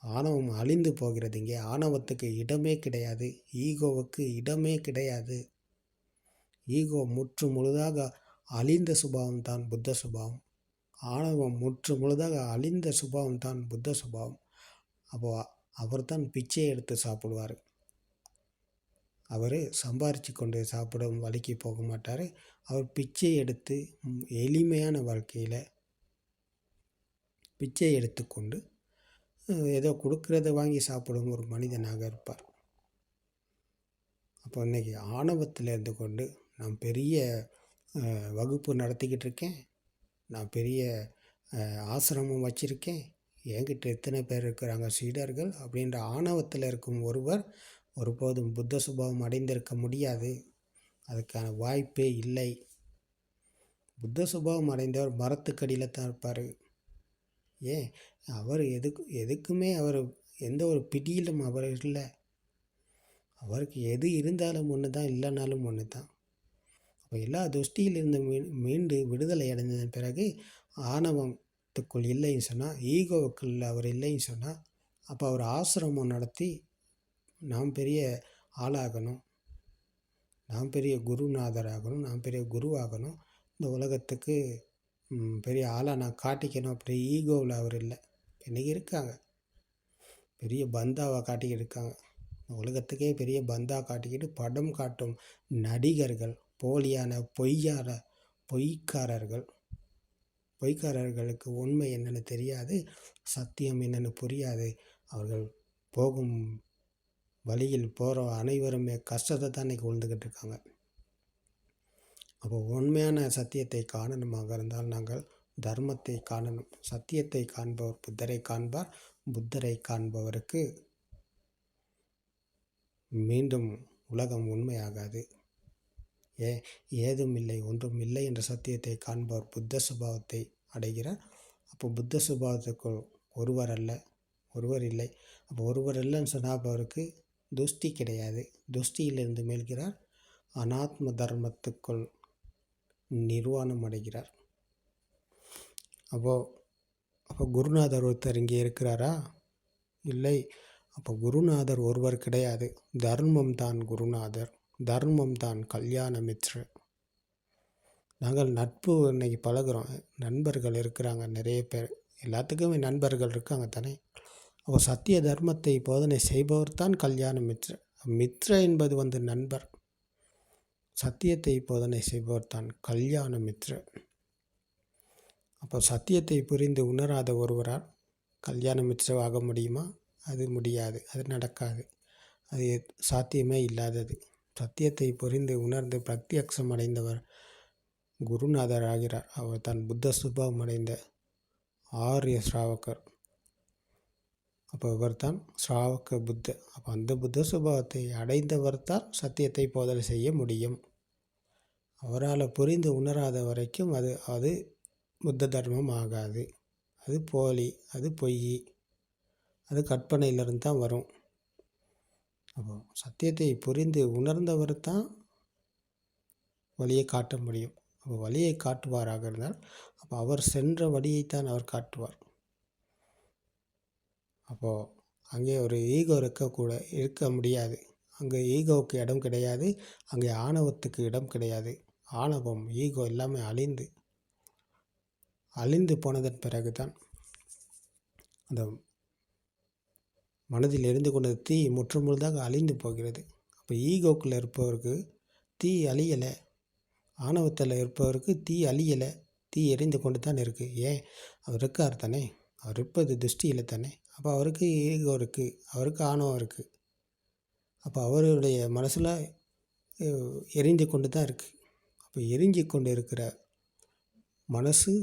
ஆணவம் அழிந்து போகிறது. இங்கே ஆணவத்துக்கு இடமே கிடையாது, ஈகோவுக்கு இடமே கிடையாது. ஈகோ முற்று முழுதாக அழிந்த சுபாவம் தான் புத்த சுபாவம். ஆணவம் முற்று முழுதாக அழிந்த சுபாவம் தான் புத்த சுபாவம். அப்போது அவர் தான் பிச்சை எடுத்து சாப்பிடுவார். அவர் சம்பாரித்து கொண்டு சாப்பிடும் வழிக்கு போக மாட்டார். அவர் பிச்சை எடுத்து எளிமையான வாழ்க்கையில் பிச்சை எடுத்துக்கொண்டு ஏதோ கொடுக்கறத வாங்கி சாப்பிடும் ஒரு மனிதனாக இருப்பார். அப்போ இன்றைக்கி ஆணவத்தில் இருந்து கொண்டு நான் பெரிய வகுப்பு நடத்திக்கிட்டு இருக்கேன், நான் பெரிய ஆசிரமம் வச்சுருக்கேன், என்கிட்ட எத்தனை பேர் இருக்கிறாங்க சீடர்கள் அப்படின்ற ஆணவத்தில் இருக்கும் ஒருவர் ஒருபோதும் புத்த சுபாவம் அடைந்திருக்க முடியாது. அதுக்கான வாய்ப்பே இல்லை. புத்த சுபாவம் அடைந்தவர் மரத்துக்கடியில் தான் இருப்பார். ஏன் அவர் எதுக்குமே அவர் எந்த ஒரு பிடியிலும் அவர் இல்லை. அவருக்கு எது இருந்தாலும் ஒன்று தான், இல்லைனாலும் ஒன்று தான். அப்போ எல்லா துஷ்டியிலிருந்து மீண்டு விடுதலை அடைந்ததன் பிறகு ஆணவத்துக்குள் இல்லைன்னு சொன்னால், ஈகோவுக்குள் அவர் இல்லைன்னு சொன்னால், அப்போ அவர் ஆசிரமம் நடத்தி நாம் பெரிய ஆளாகணும், நாம் பெரிய குருநாதராகணும், நாம் பெரிய குருவாகணும், இந்த உலகத்துக்கு பெரிய ஆளாக நான் காட்டிக்கணும் அப்படி ஈகோவில் அவர் இல்லை. இன்றைக்கி இருக்காங்க பெரிய பந்தாவை காட்டிக்கிட்டு இருக்காங்க. உலகத்துக்கே பெரிய பந்தா காட்டிக்கிட்டு படம் காட்டும் நடிகர்கள், போலியான பொய்க்காரர்களுக்கு உண்மை என்னென்னு தெரியாது, சத்தியம் என்னென்னு புரியாது. அவர்கள் போகும் வழியில் போகிற அனைவருமே கஷ்டத்தை தான் இன்றைக்கி உழுந்துக்கிட்டு இருக்காங்க. அப்போ உண்மையான சத்தியத்தை காணணுமாக இருந்தால் நாங்கள் தர்மத்தை காணணும். சத்தியத்தை காண்பவர் புத்தரை காண்பார், புத்தரை காண்பவருக்கு மீண்டும் உலகம் உண்மையாகாது. ஏதும் இல்லை ஒன்றும் இல்லை என்ற சத்தியத்தை காண்பவர் புத்த சுபாவத்தை அடைகிறார். அப்போ புத்த சுபாவத்துக்குள் ஒருவர் இல்லை. அப்போ ஒருவர் இல்லைன்னு சொன்னால் அப்போ அவருக்கு துஷ்டி கிடையாது, துஷ்டியிலிருந்து மீள்கிறார், அனாத்ம தர்மத்துக்குள் நிர்வாணம் அடைகிறார். அப்போ குருநாதர் ஒருத்தர் இங்கே இருக்கிறாரா? இல்லை. அப்போ குருநாதர் ஒருவர் கிடையாது, தர்மம் தான் குருநாதர், தர்மம் தான் கல்யாணமித்ர. நாங்கள் நட்பு இன்னைக்கு பழகுறோம், நண்பர்கள் இருக்கிறாங்க நிறைய பேர். எல்லாத்துக்குமே நண்பர்கள் இருக்காங்க தானே. அப்போ சத்திய தர்மத்தை போதனை செய்பவர் தான் கல்யாண மித்ர. மித்ர என்பது நண்பர். சத்தியத்தை போதனை செய்பவர் தான் கல்யாண மித்ர. அப்போ சத்தியத்தை புரிந்து உணராத ஒருவரால் கல்யாண மித்ரவாக முடியுமா? அது முடியாது, அது நடக்காது, அது சாத்தியமே இல்லாதது. சத்தியத்தை புரிந்து உணர்ந்து பிரத்யக்ஷம் அடைந்தவர் குருநாதர் ஆகிறார். அவர் தான் புத்த சுபாவம் அடைந்த ஆரிய ஸ்ராவகர். அப்போ இவர் தான் ஸ்ராவக புத்த. அப்போ அந்த புத்த சுபாவத்தை அடைந்தவர் தான் சத்தியத்தை போதனை செய்ய முடியும். அவரால் புரிந்து உணராத வரைக்கும் அது புத்த தர்மம் ஆகாது. அது போலி, அது பொய், அது கற்பனையிலிருந்து தான் வரும். அப்போ சத்தியத்தை புரிந்து உணர்ந்தவர் தான் வழியை காட்ட முடியும். அப்போ வழியை காட்டுவாராக இருந்தால் அப்போ அவர் சென்ற வழியைத்தான் அவர் காட்டுவார். அப்போது அங்கே ஒரு ஈகோ இருக்க முடியாது. அங்கே ஈகோவுக்கு இடம் கிடையாது, அங்கே ஆணவத்துக்கு இடம் கிடையாது. ஆணவம், ஈகோ எல்லாமே அழிந்து போனதன் பிறகு தான் அந்த மனதில் எரிந்து கொண்ட தீ முற்றுமுழுதாக அழிந்து போகிறது. அப்போ ஈகோக்குள்ளே இருப்பவருக்கு தீ அழியலை, ஆணவத்தில் இருப்பவருக்கு தீ அழியலை, தீ எரிந்து கொண்டு தான் இருக்குது. ஏன்? அவர் இருக்கார் தானே, அவர் இருப்பது திருஷ்டியில் தானே. அப்போ அவருக்கு ஈகோ இருக்குது, அவருக்கு ஆணவம் இருக்குது. அப்போ அவருடைய மனசில் எரிந்து கொண்டு தான் இருக்குது. அப்போ எரிஞ்சு கொண்டு இருக்கிற மனசு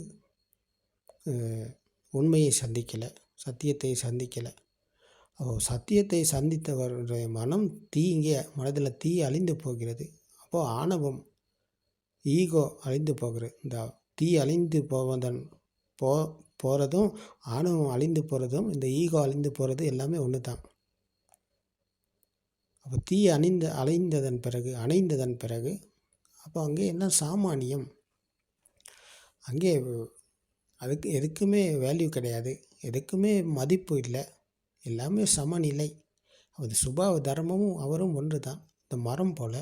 உண்மையை சந்திக்கலை, சத்தியத்தை சந்திக்கலை. சத்தியத்தை சந்தித்தவருடைய மனம் இங்கே மனதில் தீ அழிந்து போகிறது. அப்போது ஆணவம், ஈகோ அழிந்து போகிறது. இந்த தீ அழிந்து போகிறதும் ஆணவம் அழிந்து போகிறதும் இந்த ஈகோ அழிந்து போகிறது எல்லாமே ஒன்று தான். அப்போ தீ அணைந்ததன் பிறகு அப்போ அங்கே என்ன சாமானியம்? அங்கே அதுக்கு எதுக்குமே வேல்யூ கிடையாது, எதுக்குமே மதிப்பு இல்லை, எல்லாமே சமநிலை. அது சுபாவ தர்மமும் அவரும் ஒன்று தான். இந்த மரம் போல்,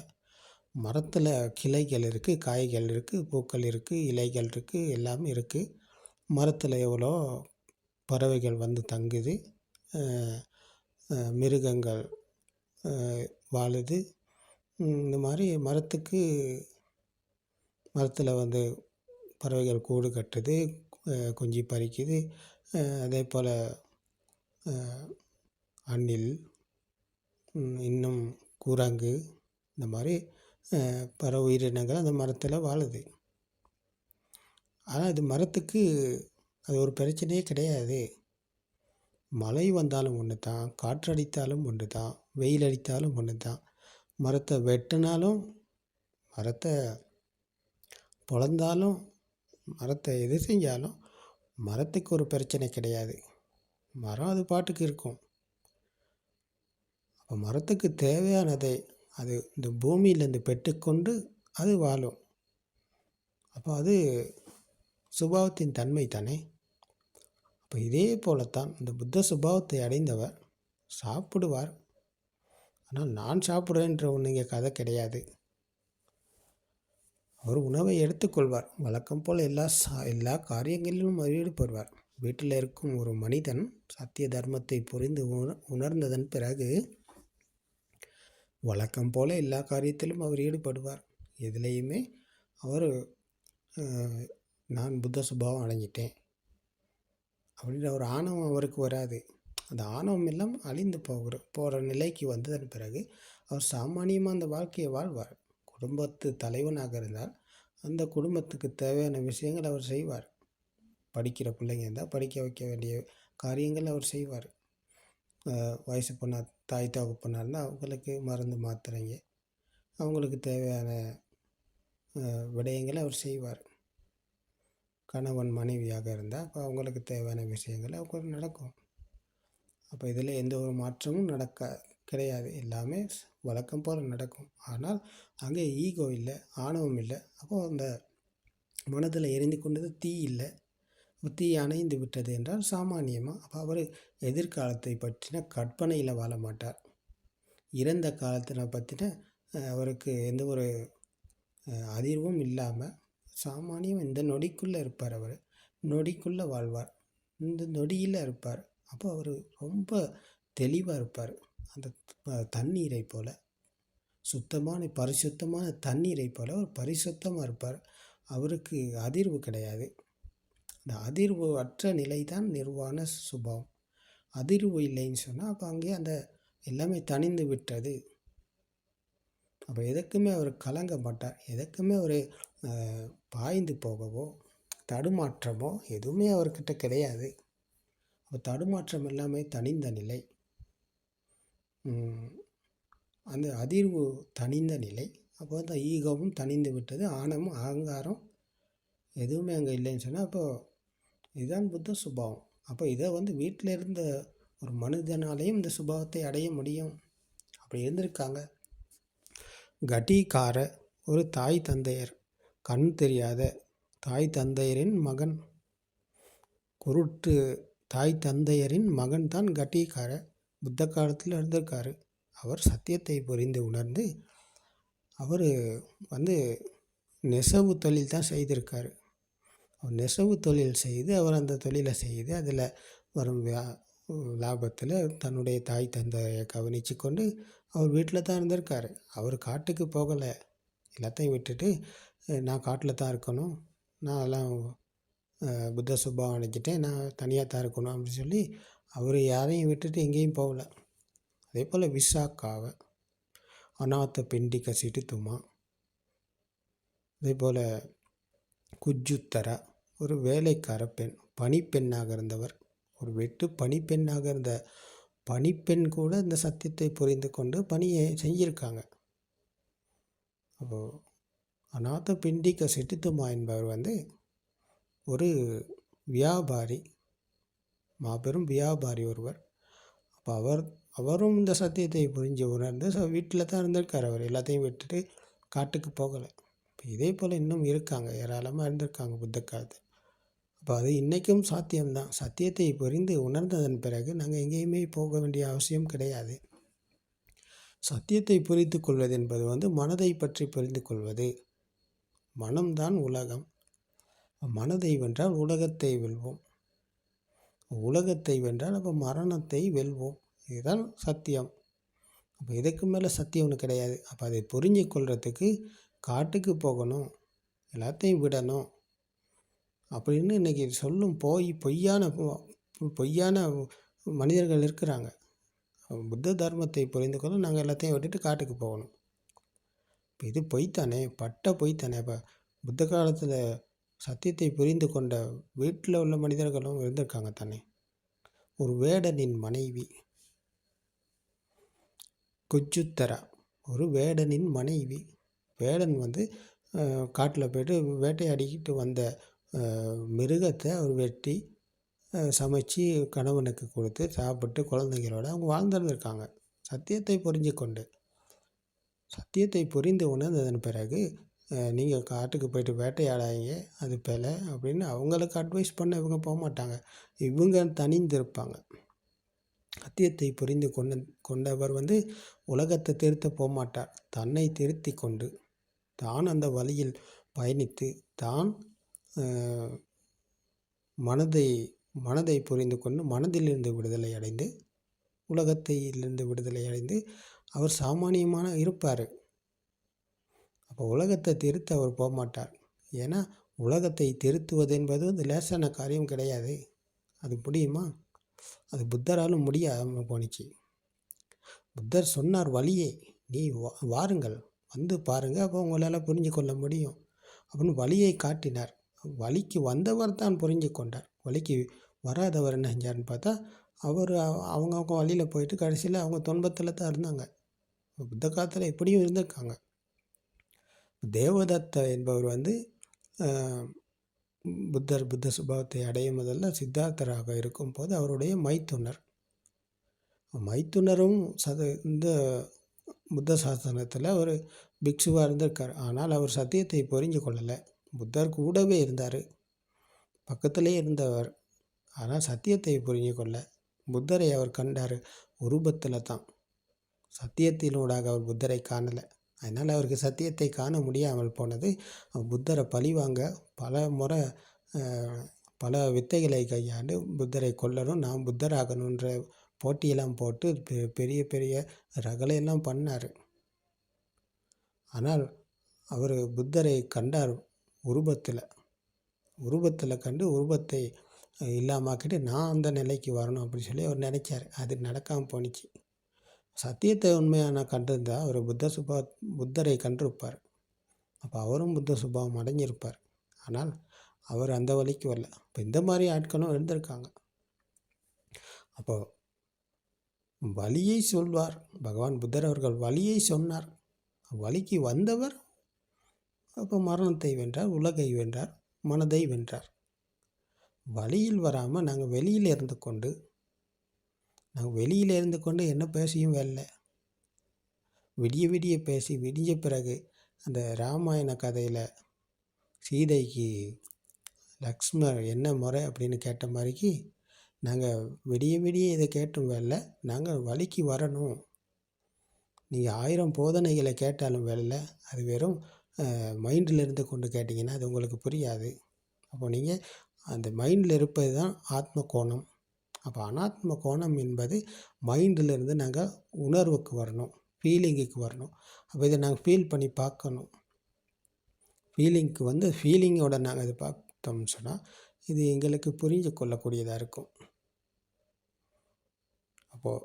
மரத்தில் கிளைகள் இருக்குது, காய்கள் இருக்குது, பூக்கள் இருக்குது, இலைகள் இருக்குது, எல்லாமே இருக்குது. மரத்தில் எவ்வளோ பறவைகள் வந்து தங்குது, மிருகங்கள் வாழுது. இந்த மாதிரி மரத்தில் வந்து பறவைகள் கூடு கட்டுது, குஞ்சு பறிக்குது. அதே போல் அணில், இன்னும் குரங்கு, இந்த மாதிரி பறவை உயிரினங்கள் அந்த மரத்தில் வாழுது. ஆனால் இது மரத்துக்கு அது ஒரு பிரச்சனையே கிடையாது. மழை வந்தாலும் ஒன்று தான், காற்றடித்தாலும் ஒன்று தான், வெயில் அடித்தாலும் ஒன்று தான். மரத்தை வெட்டினாலும், மரத்தை பொளந்தாலும், மரத்தை எது செஞ்சாலும் மரத்துக்கு ஒரு பிரச்சனை கிடையாது. மரம் அது பாட்டுக்கு இருக்கும். அப்போ மரத்துக்கு தேவையானதை அது இந்த பூமியிலேருந்து பெற்றுக்கொண்டு அது வாழும். அப்போ அது சுபாவத்தின் தன்மை தானே. அப்போ இதே போலத்தான் இந்த புத்த சுபாவத்தை அடைந்தவர் சாப்பிடுவார். ஆனால் நான் சாப்பிட்றேன்ற ஒன்று இங்கே கதை கிடையாது. அவர் உணவை எடுத்துக்கொள்வார். வழக்கம் போல் எல்லா காரியங்களிலும் ஈடுபடுவார். வீட்டில் இருக்கும் ஒரு மனிதன் சத்திய தர்மத்தை புரிந்து உணர்ந்ததன் பிறகு வழக்கம் போல் எல்லா காரியத்திலும் அவர் ஈடுபடுவார். எதுலேயுமே அவர் நான் புத்த சுபாவம் அடைஞ்சிட்டேன் அப்படின்ற ஒரு ஆணவம் அவருக்கு வராது. அந்த ஆணவம் எல்லாம் அழிந்து போகிற நிலைக்கு வந்ததன் பிறகு அவர் சாமானியமாக அந்த வாழ்க்கையை வாழ்வார். குடும்பத்து தலைவனாக இருந்தால் அந்த குடும்பத்துக்கு தேவையான விஷயங்கள் அவர் செய்வார். படிக்கிற பிள்ளைங்க இருந்தால் படிக்க வைக்க வேண்டிய காரியங்கள் அவர் செய்வார். வயசு பொண்ணா தாய் தகப்பனாக இருந்தால் அவங்களுக்கு மருந்து மாத்திரைங்க, அவங்களுக்கு தேவையான விடயங்களை அவர் செய்வார். கணவன் மனைவியாக இருந்தால் அப்போ அவங்களுக்கு தேவையான விஷயங்கள் அவங்களுக்கு நடக்கும். அப்போ இதில் எந்த ஒரு மாற்றமும் கிடையாது. எல்லாமே வழக்கம் போல் நடக்கும். ஆனால் அங்கே ஈகோ இல்லை, ஆணவம் இல்லை. அப்போது அந்த மனதில் எரிந்து கொண்டது தீ இல்லை. தீ அணைந்து விட்டது என்றால் சாமானியமாக அப்போ அவர் எதிர்காலத்தை பற்றின கற்பனையில் வாழ மாட்டார். இறந்த காலத்தினை பற்றின அவருக்கு எந்த ஒரு அதிர்வும் இல்லாமல் சாமானியம் இந்த நொடிக்குள்ளே இருப்பார். அவர் நொடிக்குள்ளே வாழ்வார். இந்த நொடியில் இருப்பார். அப்போ அவர் ரொம்ப தெளிவாக இருப்பார். அந்த தண்ணீரை போல, சுத்தமான பரிசுத்தமான தண்ணீரை போல அவர் பரிசுத்தமாக இருப்பார். அவருக்கு அதிர்வு கிடையாது. இந்த அதிர்வு அற்ற நிலை தான் நிர்வாண சுபாவம். அதிர்வு இல்லைன்னு சொன்னால் அப்போ அங்கேயே அந்த எல்லாமே தணிந்து விட்டது. அப்போ எதுக்குமே அவர் கலங்க மாட்டார். எதுக்குமே அவர் பாய்ந்து போகவோ தடுமாற்றமோ எதுவுமே அவர்கிட்ட கிடையாது. அப்போ தடுமாற்றம் எல்லாமே தணிந்த நிலை, அந்த அதிர்வு தணிந்த நிலை. அப்போ அந்த ஈகோவும் தணிந்து விட்டது, ஆணவமும் அகங்காரம் எதுவுமே அங்கே இல்லைன்னு சொன்னால் அப்போது இதுதான் புத்த சுபாவம். அப்போ இதை வீட்டில் இருந்த ஒரு மனிதனாலேயும் இந்த சுபாவத்தை அடைய முடியும். அப்படி இருந்திருக்காங்க. கட்டிக்கார ஒரு தாய் தந்தையர், கண் தெரியாத தாய் தந்தையரின் மகன், குருட்டு தாய் தந்தையரின் மகன் தான் கட்டிக்கார. புத்த காலத்தில் இருந்திருக்காரு. அவர் சத்தியத்தை புரிந்து உணர்ந்து அவர் நெசவு தொழில் தான் செய்திருக்காரு. அவர் நெசவு தொழில் செய்து அவர் அந்த தொழிலை செய்து அதில் வரும் லாபத்தில் தன்னுடைய தாய் தந்தையை கவனித்து கொண்டு அவர் வீட்டில் தான் இருந்திருக்காரு. அவர் காட்டுக்கு போகலை. எல்லாத்தையும் விட்டுட்டு நான் காட்டில் தான் இருக்கணும், நான் எல்லாம் புத்த சுபாவம் அடைஞ்சிட்டேன், நான் தனியாக தான் இருக்கணும் அப்படின்னு சொல்லி அவர் யாரையும் விட்டுட்டு எங்கேயும் போகல. அதே போல் விசாக்காவை அநாத்த பிண்டிக சிட்டுத்துமா, அதே போல் குஜுத்தரா ஒரு வேலைக்கார பெண், பணிப்பெண்ணாக இருந்தவர். ஒரு வெட்டு பணிப்பெண்ணாக இருந்த பணிப்பெண் கூட இந்த சத்தியத்தை புரிந்து கொண்டு பணியை செஞ்சுருக்காங்க. அப்போது அநாத பிண்டிக சிட்டுத்துமா என்பவர் ஒரு வியாபாரி, மாபெரும் வியாபாரி ஒருவர். அப்போ அவரும் இந்த சத்தியத்தை புரிஞ்சு உணர்ந்து வீட்டில் தான் இருந்திருக்கார். அவர் எல்லாத்தையும் விட்டுட்டு காட்டுக்கு போகலை. இப்போ இதே போல் இன்னும் இருக்காங்க, ஏராளமாக இருந்திருக்காங்க புத்த காலத்தில். அப்போ அது இன்றைக்கும் சாத்தியம்தான். சத்தியத்தை புரிந்து உணர்ந்ததன் பிறகு நாங்கள் எங்கேயுமே போக வேண்டிய அவசியம் கிடையாது. சத்தியத்தை புரிந்து கொள்வது என்பது மனதை பற்றி புரிந்து கொள்வது. மனம்தான் உலகம். மனதை வென்றால் உலகத்தை வெல்வோம், உலகத்தை வென்றால் அப்போ மரணத்தை வெல்வோம். இதுதான் சத்தியம். அப்போ இதுக்கு மேலே சத்தியம் ஒன்று கிடையாது. அப்போ அதை புரிஞ்சு கொள்றதுக்கு காட்டுக்கு போகணும், எல்லாத்தையும் விடணும் அப்படின்னு இன்றைக்கி சொல்லும் பொய்யான மனிதர்கள் இருக்கிறாங்க. புத்த தர்மத்தை புரிந்து கொள்ள நாங்கள் எல்லாத்தையும் விட்டுட்டு காட்டுக்கு போகணும். இப்போ இது பொய்த்தானே, பட்ட பொய்த்தானே. இப்போ புத்த காலத்தில் சத்தியத்தை புரிந்து கொண்ட வீட்டில் உள்ள மனிதர்களும் இருந்திருக்காங்க தானே. ஒரு வேடனின் மனைவி குஜுத்தரா, ஒரு வேடனின் மனைவி. வேடன் காட்டில் போய்ட்டு வேட்டையாடிக்கிட்டு வந்த மிருகத்தை அவர் வெட்டி சமைச்சு கணவனுக்கு கொடுத்து சாப்பிட்டு குழந்தைங்களோட அவங்க வாழ்ந்துருந்துருக்காங்க. சத்தியத்தை புரிஞ்சு கொண்டு, சத்தியத்தை புரிந்து உணர்ந்ததன் பிறகு நீங்கள் காட்டுக்கு போய்ட்டு வேட்டையாடாதீங்க, அது பிழை அப்படின்னு அவங்களுக்கு அட்வைஸ் பண்ண இவங்க போக மாட்டாங்க. இவங்க தனிந்திருப்பாங்க. சத்தியத்தை புரிந்து கொண்டவர் உலகத்தை திருத்த போக மாட்டார். தன்னை திருத்தி கொண்டு தான் அந்த வழியில் பயணித்து தான் மனதை புரிந்து கொண்டு மனதிலிருந்து விடுதலை அடைந்து உலகத்திலிருந்து விடுதலை அடைந்து அவர் சாமானியமான இருப்பார். அப்போ உலகத்தை திருத்த அவர் போக மாட்டார். ஏன்னா உலகத்தை திருத்துவது என்பது லேசான காரியம் கிடையாது. அது முடியுமா? அது புத்தராலும் முடியாமல் போனிச்சு. புத்தர் சொன்னார் வழியே, நீ வாருங்கள், பாருங்கள், அப்போ உங்களால் புரிஞ்சு கொள்ள முடியும் அப்படின்னு வழியை காட்டினார். வழிக்கு வந்தவர் தான் புரிஞ்சு கொண்டார். வழிக்கு வராதவர் என்ன செஞ்சார்னு பார்த்தா அவங்க வழியில் போயிட்டு கடைசியில் அவங்க துன்பத்தில் தான் இருந்தாங்க. புத்த காலத்தில் இப்படியும் இருந்திருக்காங்க. தேவதத்த என்பவர் புத்த சுபாவத்தை அடையும் முதல்ல சித்தார்த்தராக இருக்கும்போது அவருடைய மைத்துனரும் இந்த புத்த சாசனத்தில் ஒரு பிக்ஷுவாக இருந்திருக்கார். ஆனால் அவர் சத்தியத்தை புரிஞ்சு கொள்ளலை. புத்தர் கூடவே இருந்தார், பக்கத்திலே இருந்தவர். ஆனால் சத்தியத்தை புரிஞ்சு கொள்ள புத்தரை அவர் கண்டார் உருவத்தில் தான். சத்தியத்தினூடாக அவர் புத்தரை காணலை. அதனால் அவருக்கு சத்தியத்தை காண முடியாமல் போனது. புத்தரை பழிவாங்க பல முறை பல வித்தைகளை கையாண்டு புத்தரை கொல்லணும், நாம் புத்தராகணுன்ற போட்டியெல்லாம் போட்டு பெரிய பெரிய ரகளையெல்லாம் பண்ணார். ஆனால் அவர் புத்தரை கண்டார் உருவத்தில் கண்டு உருவத்தை இல்லாமாக்கிட்டு நான் அந்த நிலைக்கு வரணும் அப்படின்னு சொல்லி அவர் நினைச்சார். அது நடக்காமல் போணுச்சு. சத்தியத்தை உண்மையான கண்டிருந்தால் அவர் புத்தரை கண்டிருப்பார். அப்போ அவரும் புத்த சுபாவம் அடைஞ்சிருப்பார். ஆனால் அவர் அந்த வழிக்கு வரல. இப்போ இந்த மாதிரி ஆட்களும் இருந்திருக்காங்க. அப்போது வழியை சொல்வார் பகவான் புத்தர் அவர்கள், வழியை சொன்னார். வழிக்கு வந்தவர் அப்போ மரணத்தை வென்றார், உலகை வென்றார், மனதை வென்றார். வழியில் வராமல் நாங்கள் வெளியில் இருந்து கொண்டு என்ன பேசியும் வரல. விடிய பேசி விடிஞ்ச பிறகு அந்த ராமாயண கதையில் சீதைக்கு லக்ஷ்மணர் என்ன முறை அப்படின்னு கேட்ட மாதிரிக்கு நாங்கள் விடிய இதை கேட்டும் வரல. நாங்கள் வழிக்கு வரணும். நீங்கள் 1000 போதனைகளை கேட்டாலும் வரல. அது வெறும் மைண்டில் இருந்து கொண்டு கேட்டிங்கன்னா அது உங்களுக்கு புரியாது. அப்போ நீங்கள் அந்த மைண்டில் இருப்பது தான் ஆத்ம கோணம். அப்போ அனாத்ம கோணம் என்பது மைண்டிலிருந்து நாங்கள் உணர்வுக்கு வரணும், ஃபீலிங்குக்கு வரணும். அப்போ இதை நாங்கள் ஃபீல் பண்ணி பார்க்கணும். ஃபீலிங்கோட நாங்கள் இதை பார்த்தோம்னு சொன்னால் இது எங்களுக்கு புரிஞ்சு கொள்ளக்கூடியதாக இருக்கும். அப்போது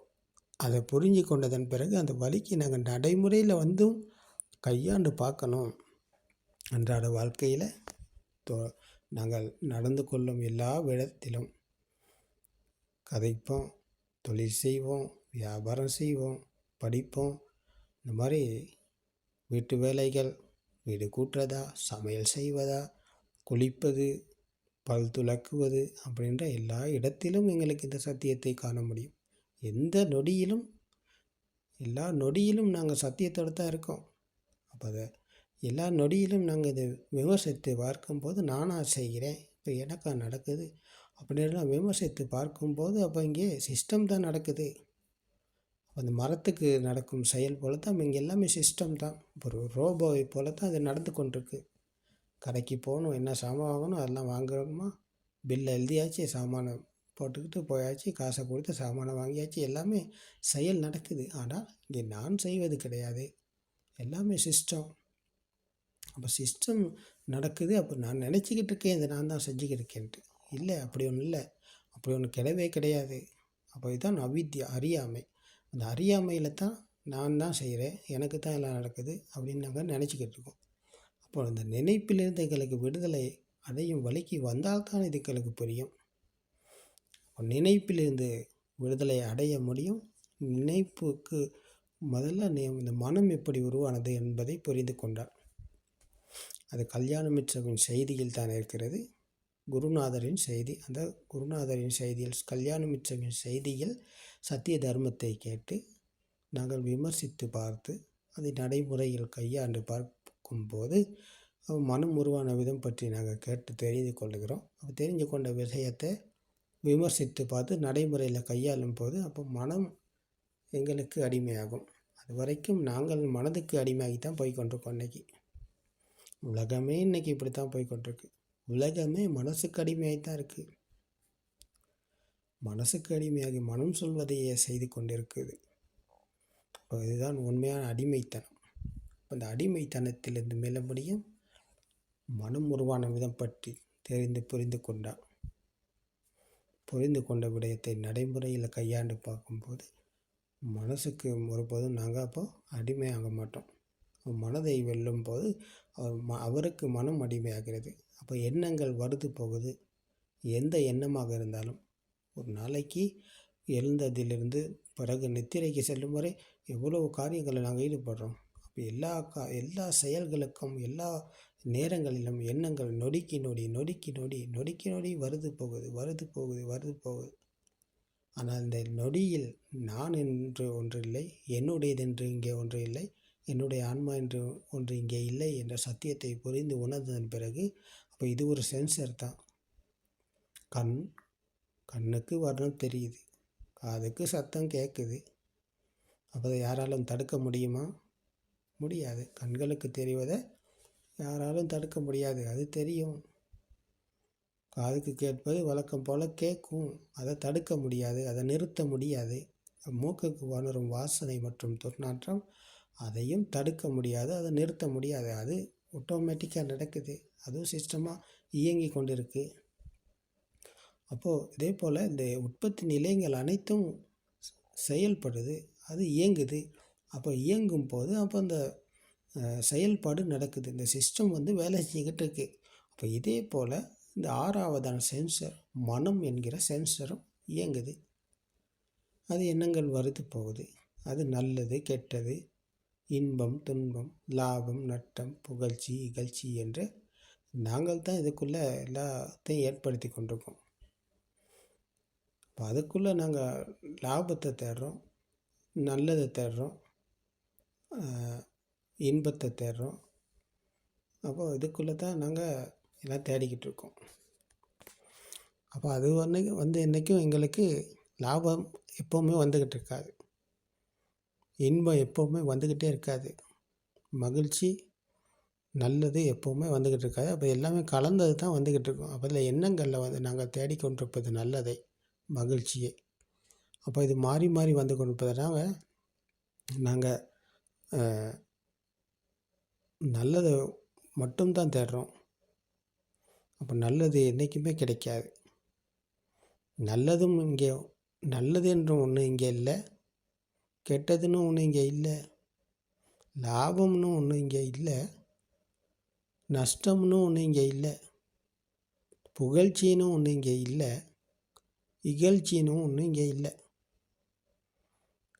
அதை புரிஞ்சு கொண்டதன் பிறகு அந்த வழிக்கு நாங்கள் நடைமுறையில் கையாண்டு பார்க்கணும். அன்றாட வாழ்க்கையில் நாங்கள் நடந்து கொள்ளும் எல்லா விதத்திலும் கதைப்போம், தொழில் செய்வோம், வியாபாரம் செய்வோம், படிப்போம். இந்த மாதிரி வீட்டு வேலைகள், வீடு கூட்டுறதா, சமையல் செய்வதா, குளிப்பது, பல் துலக்குவது அப்படின்ற எல்லா இடத்திலும் எங்களுக்கு இந்த சத்தியத்தை காண முடியும். எல்லா நொடியிலும் நாங்கள் சத்தியத்தோடு தான் இருக்கோம். அப்போ அதை எல்லா நொடியிலும் நாங்கள் இதை விமர்சித்து பார்க்கும்போது நானாக செய்கிறேன், இப்போ எனக்கா நடக்குது அப்படின்லாம் விமர்சித்து பார்க்கும்போது அப்போ இங்கே சிஸ்டம் தான் நடக்குது. அந்த மரத்துக்கு நடக்கும் செயல் போல தான் இங்கே எல்லாமே சிஸ்டம் தான். ஒரு ரோபோவை போல தான் அது நடந்து கொண்டிருக்கு. கடைக்கு போகணும், என்ன சாமான் வாங்கணும் அதெல்லாம் வாங்குறோமா, பில்லை எழுதியாச்சு, சாமானை போட்டுக்கிட்டு போயாச்சு, காசை கொடுத்து சாமானை வாங்கியாச்சு, எல்லாமே செயல் நடக்குது. ஆனால் இங்கே நான் செய்வது கிடையாது, எல்லாமே சிஸ்டம். அப்போ சிஸ்டம் நடக்குது. அப்போ நான் நினச்சிக்கிட்டு இருக்கேன் இதை நான் தான் செஞ்சுக்கிட்டு இருக்கேன்ட்டு. இல்லை, அப்படி ஒன்றும் இல்லை, அப்படி ஒன்று கிடையவே கிடையாது. அப்போ இதுதான் அவித்யா, அறியாமை. அந்த அறியாமையில் தான் நான் தான் செய்கிறேன், எனக்கு தான் எல்லாம் நடக்குது அப்படின்னு நாங்கள் நினச்சிக்கிட்டு இருக்கோம். அப்போ அந்த நினைப்பிலிருந்து எங்களுக்கு விடுதலை அடையும் வழிக்கு வந்தால்தான் இது எங்களுக்கு புரியும். நினைப்பிலிருந்து விடுதலை அடைய முடியும். நினைப்புக்கு முதல்ல இந்த மனம் எப்படி உருவானது என்பதை புரிந்து கொண்டார். அது கல்யாணமித்ரவின் செய்தியில் தான் இருக்கிறது. குருநாதரின் செய்தி, அந்த குருநாதரின் செய்தியில், கல்யாணமித்ரவின் செய்தியில் சத்திய தர்மத்தை கேட்டு நாங்கள் விமர்சித்து பார்த்து அதை நடைமுறையில் கையாண்டு பார்க்கும்போது மனம் உருவான விதம் பற்றி நாங்கள் கேட்டு தெரிந்து கொள்கிறோம். அப்போ தெரிஞ்சு கொண்ட விஷயத்தை விமர்சித்து பார்த்து நடைமுறையில் கையாளும் போது அப்போ மனம் எங்களுக்கு அடிமையாகும். அது வரைக்கும் நாங்கள் மனதுக்கு அடிமையாகி தான் போய்கொண்டிருக்கோம். இன்றைக்கி உலகமே இப்படி தான் போய்கொண்டிருக்கு. உலகமே மனசுக்கு அடிமையாகி தான் இருக்குது. மனசுக்கு அடிமையாகி மனம் சொல்வதையே செய்து கொண்டிருக்குது. இப்போ இதுதான் உண்மையான அடிமைத்தனம். அந்த அடிமைத்தனத்திலிருந்து மேல முடியும் மனம் உருவான விதம் பற்றி புரிந்து கொண்ட விடயத்தை நடைமுறையில் கையாண்டு பார்க்கும்போது மனசுக்கு ஒருபோதும் நாங்கள் அப்போ அடிமையாக மாட்டோம். மனதை வெல்லும் போது அவருக்கு மனம் அடிமையாகிறது. அப்போ எண்ணங்கள் வருது போகுது. எந்த எண்ணமாக இருந்தாலும் ஒரு நாளைக்கு எழுந்ததிலிருந்து பிறகு நித்திரைக்கு செல்லும் வரை எவ்வளவு காரியங்களை நாங்கள் ஈடுபடுறோம். அப்போ எல்லா செயல்களுக்கும் எல்லா நேரங்களிலும் எண்ணங்கள் நொடிக்கு நொடி வருது போகுது. ஆனால் இந்த நொடியில் நான் என்று ஒன்று இல்லை, என்னுடையதென்று இங்கே ஒன்று இல்லை, என்னுடைய ஆன்மா என்று ஒன்று இங்கே இல்லை என்ற சத்தியத்தை புரிந்து உணர்ந்ததன் பிறகு அப்போ இது ஒரு சென்சர் தான். கண்ணுக்கு வர்ணம் தெரியுது, காதுக்கு சத்தம் கேட்குது. அப்போ அதை யாராலும் தடுக்க முடியுமா? முடியாது. கண்களுக்கு தெரிவதை யாராலும் தடுக்க முடியாது, அது தெரியும். காதுக்கு கேட்பது வழக்கம் போல் கேட்கும். அதை தடுக்க முடியாது, அதை நிறுத்த முடியாது. மூக்குக்கு வரும் வாசனை மற்றும் துர்நாற்றம் அதையும் தடுக்க முடியாது, அதை நிறுத்த முடியாது. அது ஆட்டோமேட்டிக்காக நடக்குது, அதுவும் சிஸ்டமாக இயங்கி கொண்டு இருக்குது. அப்போது இதே போல் இந்த உற்பத்தி நிலையங்கள் அனைத்தும் செயல்படுது, அது இயங்குது. அப்போ இயங்கும் போது அப்போ அந்த செயல்பாடு நடக்குது, இந்த சிஸ்டம் வேலை செஞ்சுக்கிட்டு இருக்குது. அப்போ இதே போல் இந்த ஆறாவதான சென்சர் மனம் என்கிற சென்சரும் இயங்குது. அது எண்ணங்கள் வருது போகுது, அது நல்லது கெட்டது, இன்பம் துன்பம், லாபம் நட்டம், புகழ்ச்சி இகழ்ச்சி என்று நாங்கள் தான் இதுக்குள்ளே எல்லாத்தையும் ஏற்படுத்தி கொண்டிருக்கோம். இப்போ அதுக்குள்ளே நாங்கள் லாபத்தை தேடுறோம், நல்லதை தேடுறோம், இன்பத்தை தேடுறோம். அப்போது இதுக்குள்ளே தான் நாங்கள் எல்லாம் தேடிக்கிட்டு இருக்கோம். அப்போ அது என்றைக்கும் எங்களுக்கு லாபம் எப்போவுமே வந்துக்கிட்டு இருக்காது, இன்பம் எப்போவுமே வந்துக்கிட்டே இருக்காது, மகிழ்ச்சி நல்லது எப்போவுமே வந்துக்கிட்டு இருக்காது. அப்போ எல்லாமே கலந்தது தான் வந்துக்கிட்டு இருக்கும். அப்போ இதில் எண்ணங்களில் நாங்கள் தேடிக்கொண்டிருப்பது நல்லதை, மகிழ்ச்சியை. அப்போ இது மாறி மாறி வந்து கொண்டிருப்பதனால நாங்கள் நல்லதை மட்டும்தான் தேடுறோம். அப்போ நல்லது என்றைக்குமே கிடைக்காது. நல்லதும் இங்கே நல்லது என்றும் ஒன்று இங்கே இல்லை, கெட்டதுன்னு ஒன்று இங்கே இல்லை, லாபம்னு ஒன்று இங்கே இல்லை, நஷ்டம்னு ஒன்று இங்கே இல்லை, புகழ்ச்சின்னு ஒன்று இங்கே இல்லை, இகழ்ச்சின்னு ஒன்று இங்கே இல்லை.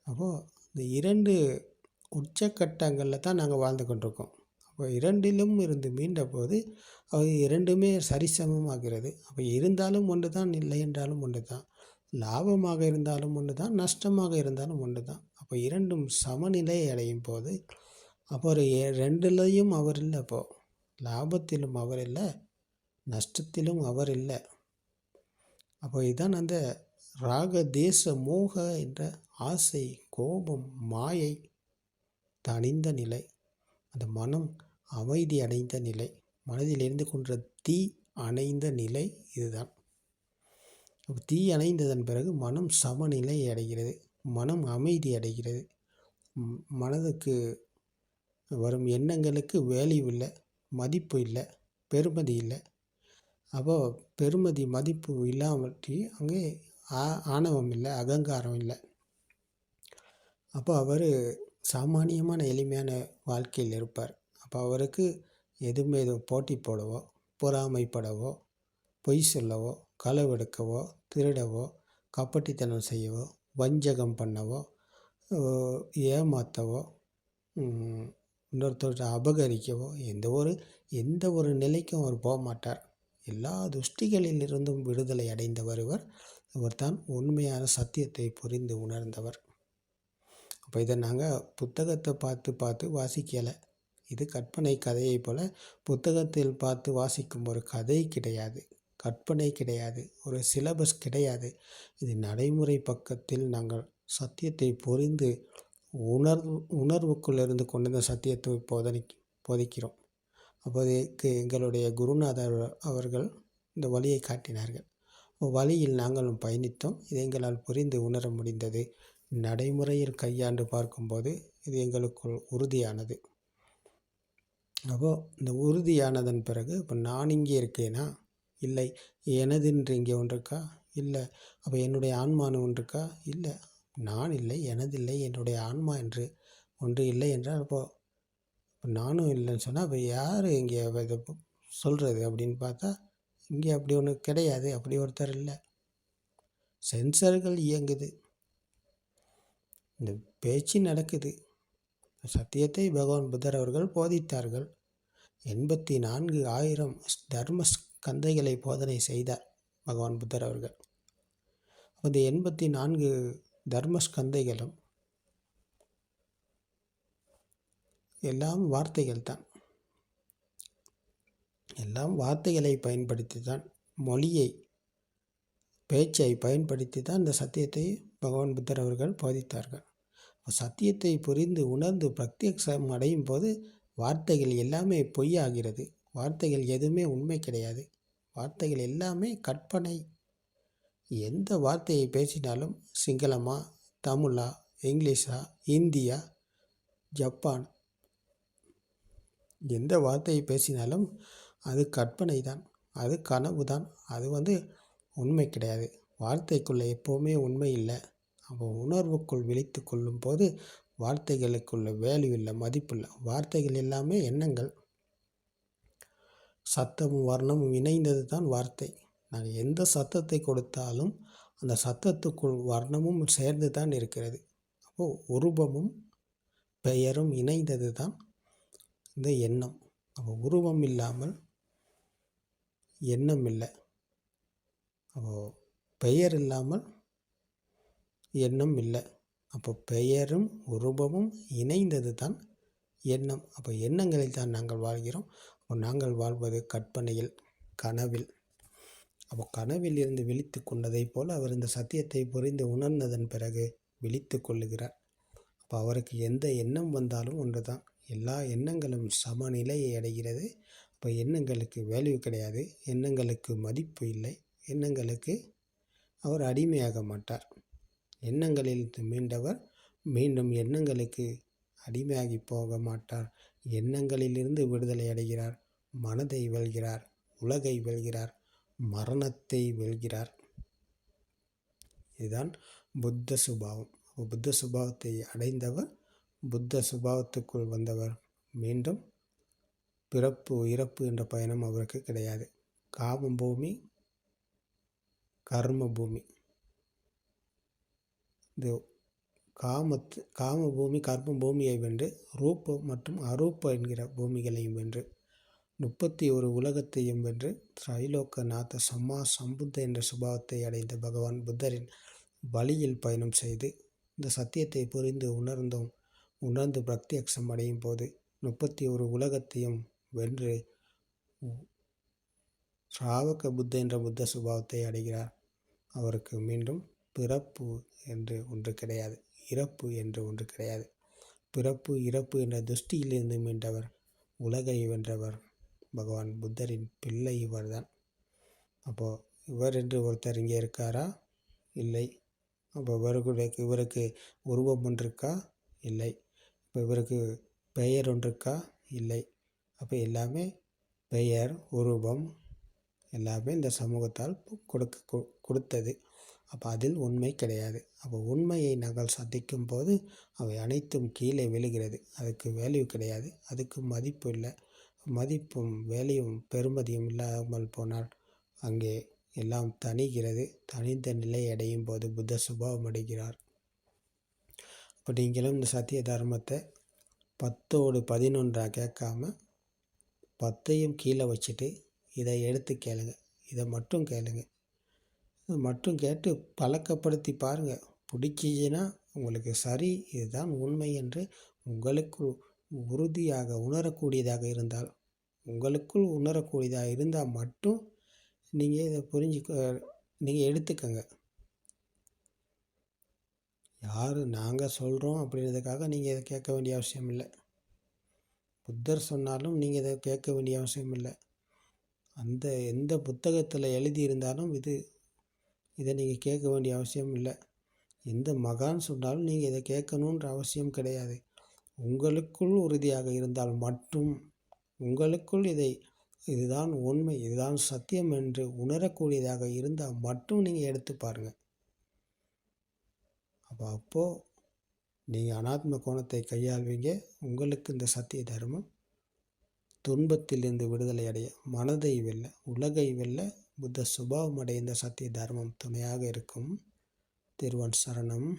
அப்போது இந்த இரண்டு உச்சக்கட்டங்களில் தான் நாங்கள் வாழ்ந்து கொண்டிருக்கோம். அப்போ இரண்டிலும் இருந்து மீண்ட போது அது இரண்டுமே சரிசமமாகிறது. அப்போ இருந்தாலும் ஒன்று தான், இல்லை என்றாலும் ஒன்று தான், லாபமாக இருந்தாலும் ஒன்று தான், நஷ்டமாக இருந்தாலும் ஒன்று தான். அப்போ இரண்டும் சமநிலை அடையும் போது அப்போ ஒரு ரெண்டுலேயும் அவர் இல்லை. அப்போது லாபத்திலும் அவர் இல்லை, நஷ்டத்திலும் அவர் இல்லை. அப்போ இதுதான் அந்த ராக தேச மோக என்ற ஆசை கோபம் மாயை தணிந்த நிலை, அந்த மனம் அமைதி அடைந்த நிலை, மனதில் இருந்து கொன்ற தீ அணைந்த நிலை இதுதான். தீ அணைந்ததன் பிறகு மனம் சமநிலை அடைகிறது, மனம் அமைதி அடைகிறது, மனதுக்கு வரும் எண்ணங்களுக்கு வேல்யூ இல்லை, மதிப்பு இல்லை, பெருமதி இல்லை. அப்போது பெருமதி மதிப்பு இல்லாமற்றி அங்கே ஆணவம் இல்லை, அகங்காரம் இல்லை. அப்போ அவர் சாமானியமான எளிமையான வாழ்க்கையில் இருப்பார். அப்போ அவருக்கு எதுவுமே போட்டி போடவோ, பொறாமைப்படவோ, பொய் சொல்லவோ, களவெடுக்கவோ, திருடவோ, கப்பட்டித்தனம் செய்யவோ, வஞ்சகம் பண்ணவோ, ஏமாற்றவோ, இன்னொருத்தர் அபகரிக்கவோ எந்த ஒரு நிலைக்கும் அவர் போக மாட்டார். எல்லா துஷ்டிகளிலிருந்தும் விடுதலை அடைந்தவர் இவர் தான் உண்மையான சத்தியத்தை புரிந்து உணர்ந்தவர். அப்போ இதை நாங்கள் புத்தகத்தை பார்த்து வாசிக்கலை. இது கற்பனை கதையை போல் புத்தகத்தில் பார்த்து வாசிக்கும் ஒரு கதை கிடையாது, கற்பனை கிடையாது, ஒரு சிலபஸ் கிடையாது. இது நடைமுறை பக்கத்தில் நாங்கள் சத்தியத்தை புரிந்து உணர்வுக்குள் இருந்து கொண்டு இந்த சத்தியத்தை போதிக்கிறோம். அப்போதைக்கு எங்களுடைய குருநாதர் அவர்கள் இந்த வழியை காட்டினார்கள். வழியில் நாங்களும் பயணித்தோம். இது எங்களால் புரிந்து உணர முடிந்தது. நடைமுறையில் கையாண்டு பார்க்கும்போது இது எங்களுக்குள் உறுதியானது. அப்போது இந்த உறுதியானதன் பிறகு இப்போ நான் இங்கே இருக்கேனா, இல்லை எனதுன்று இங்கே ஒன்று இருக்கா, இல்லை அப்போ என்னுடைய ஆன்மானு ஒன்று இருக்கா, இல்லை நான் இல்லை, எனதில்லை, என்னுடைய ஆன்மா என்று ஒன்று இல்லை என்றால் அப்போது நானும் இல்லைன்னு சொன்னால் அப்போ யார் இங்கே இதை சொல்கிறது அப்படின்னு பார்த்தா இங்கே அப்படி ஒன்று கிடையாது, அப்படி ஒருத்தர் இல்லை. சென்சர்கள் இயங்குது, இந்த பேச்சு நடக்குது. சத்தியத்தை பகவான் புத்தர் அவர்கள் போதித்தார்கள். 84,000 தர்ம கந்தைகளை போதனை செய்தார் பகவான் புத்தர் அவர்கள். அந்த 84 தர்மஸ்கந்தைகளும் எல்லாம் வார்த்தைகள் தான், எல்லாம் வார்த்தைகளை பயன்படுத்தி தான், மொழியை பேச்சை பயன்படுத்தி தான் இந்த சத்தியத்தை பகவான் புத்தர் அவர்கள் போதித்தார்கள். சத்தியத்தை புரிந்து உணர்ந்து பிரத்யக்ஷம் அடையும் போது வார்த்தைகள் எல்லாமே பொய்யாகிறது, வார்த்தைகள் எதுவுமே உண்மை கிடையாது, வார்த்தைகள் எல்லாமே கற்பனை. எந்த வார்த்தையை பேசினாலும் சிங்களமா, தமிழா, இங்கிலீஷா, இந்தியா, ஜப்பான், எந்த வார்த்தையை பேசினாலும் அது கற்பனை தான், அது கனவு தான், அது உண்மை கிடையாது. வார்த்தைக்குள்ளே எப்போவுமே உண்மை இல்லை. அப்போ உணர்வுக்குள் விழித்து கொள்ளும் போது வார்த்தைகளுக்குள்ள வேல்யூ இல்லை, மதிப்பு இல்லை. வார்த்தைகள் எல்லாமே எண்ணங்கள். சத்தமும் வர்ணமும் இணைந்தது தான் வார்த்தை. நாங்கள் எந்த சத்தத்தை கொடுத்தாலும் அந்த சத்தத்துக்குள் வர்ணமும் சேர்ந்து தான் இருக்கிறது. அப்போது உருவமும் பெயரும் இணைந்தது தான் இந்த எண்ணம். அப்போ உருவம் இல்லாமல் எண்ணம் இல்லை. அப்போது பெயர் இல்லாமல் எண்ணம் இல்லை. அப்போ பெயரும் உருவமும் இணைந்தது தான் எண்ணம். அப்போ எண்ணங்களில் தான் நாங்கள் வாழ்கிறோம். அப்போ நாங்கள் வாழ்வது கற்பனையில், கனவில். அப்போ கனவில் இருந்து விழித்து கொண்டதை போல் அவர் இந்த சத்தியத்தை புரிந்து உணர்ந்ததன் பிறகு விழித்து கொள்ளுகிறார். அப்போ அவருக்கு எந்த எண்ணம் வந்தாலும் ஒன்று தான். எல்லா எண்ணங்களும் சமநிலையை அடைகிறது. அப்போ எண்ணங்களுக்கு வேல்யூ கிடையாது, எண்ணங்களுக்கு மதிப்பு இல்லை, எண்ணங்களுக்கு அவர் அடிமையாக மாட்டார். எண்ணங்களில் மீண்டவர் மீண்டும் எண்ணங்களுக்கு அடிமையாகி போக மாட்டார். எண்ணங்களிலிருந்து விடுதலை அடைகிறார், மனதை வெல்கிறார், உலகை வெல்கிறார், மரணத்தை வெல்கிறார். இதுதான் புத்த சுபாவம். புத்த சுபாவத்தை அடைந்தவர், புத்த சுபாவத்துக்குள் வந்தவர் மீண்டும் பிறப்பு இறப்பு என்ற பயணம் அவருக்கு கிடையாது. காம பூமி, கர்ம பூமி. இந்த காம பூமி, கர்ம பூமியை வென்று ரூப மற்றும் அரூப என்கிற பூமிகளையும் வென்று 31 உலகத்தையும் வென்று திரைலோக்கநாத சம்மா சம்புத்த என்ற சுபாவத்தை அடைந்த பகவான் புத்தரின் வழியில் பயணம் செய்து இந்த சத்தியத்தை புரிந்து உணர்ந்து பிரத்யக்ஷம் அடையும் போது 31 உலகத்தையும் வென்று ஸ்ராவக புத்த என்ற புத்த சுபாவத்தை அடைகிறார். அவருக்கு மீண்டும் பிறப்பு என்று ஒன்று கிடையாது, இறப்பு என்று ஒன்று கிடையாது. பிறப்பு இறப்பு என்ற துஷ்டியிலிருந்து மீண்டவர், உலகை வென்றவர் பகவான் புத்தரின் பிள்ளை இவர்தான். அப்போது இவர் என்று ஒருத்தர் இங்கே இருக்காரா? இல்லை. அப்போ இவருக்கு உருவம் ஒன்று இருக்கா? இல்லை. இப்போ இவருக்கு பெயர் ஒன்று இருக்கா? இல்லை. அப்போ எல்லாமே பெயர், உருவம் எல்லாமே இந்த சமூகத்தால் கொடுத்தது. அப்போ அதில் உண்மை கிடையாது. அப்போ உண்மையை நாங்கள் சந்திக்கும் போது அவை அனைத்தும் கீழே விழுகிறது. அதுக்கு வேல்யூ கிடையாது, அதுக்கு மதிப்பு இல்லை. மதிப்பும் வேலையும் பெருமதியும் இல்லாமல் போனால் அங்கே எல்லாம் தணிகிறது. தனிந்த நிலை அடையும் போது புத்த சுபாவம் அடைகிறார். இப்போ நீங்களும் இந்த சத்திய தர்மத்தை 10ஓடு 11 கேட்காம 10ஐயும் கீழே வச்சுட்டு இதை எடுத்து கேளுங்க. இதை மட்டும் கேளுங்க. இது மட்டும் கேட்டு பழக்கப்படுத்தி பாருங்கள். பிடிச்சிச்சின்னா உங்களுக்கு சரி, இதுதான் உண்மை என்று உங்களுக்குள் உறுதியாக உணரக்கூடியதாக இருந்தால், உங்களுக்குள் உணரக்கூடியதாக இருந்தால் மட்டும் நீங்கள் இதை நீங்கள் எடுத்துக்கங்க. யார் நாங்கள் சொல்கிறோம் அப்படின்றதுக்காக நீங்கள் இதை கேட்க வேண்டிய அவசியம் இல்லை. புத்தர் சொன்னாலும் நீங்கள் இதை கேட்க வேண்டிய அவசியம் இல்லை. எந்த புத்தகத்தில் எழுதியிருந்தாலும் இதை நீங்கள் கேட்க வேண்டிய அவசியம் இல்லை. எந்த மகான் சொன்னாலும் நீங்கள் இதை கேட்கணுன்ற அவசியம் கிடையாது. உங்களுக்குள் உறுதியாக இருந்தால் மட்டும், உங்களுக்குள் இதுதான் உண்மை, இதுதான் சத்தியம் என்று உணரக்கூடியதாக இருந்தால் மட்டும் நீங்கள் எடுத்து பாருங்கள். அப்போது நீங்கள் அனாத்ம கோணத்தை கையாள்வீங்க. உங்களுக்கு இந்த சத்திய தர்மம் துன்பத்திலிருந்து விடுதலை அடைய, மனதை வெல்ல, உலகை வெல்ல புத்த சுபாவம் அடைய இந்த சத்திய தர்மம் துணையாக இருக்கும். திருவன் சரணம்.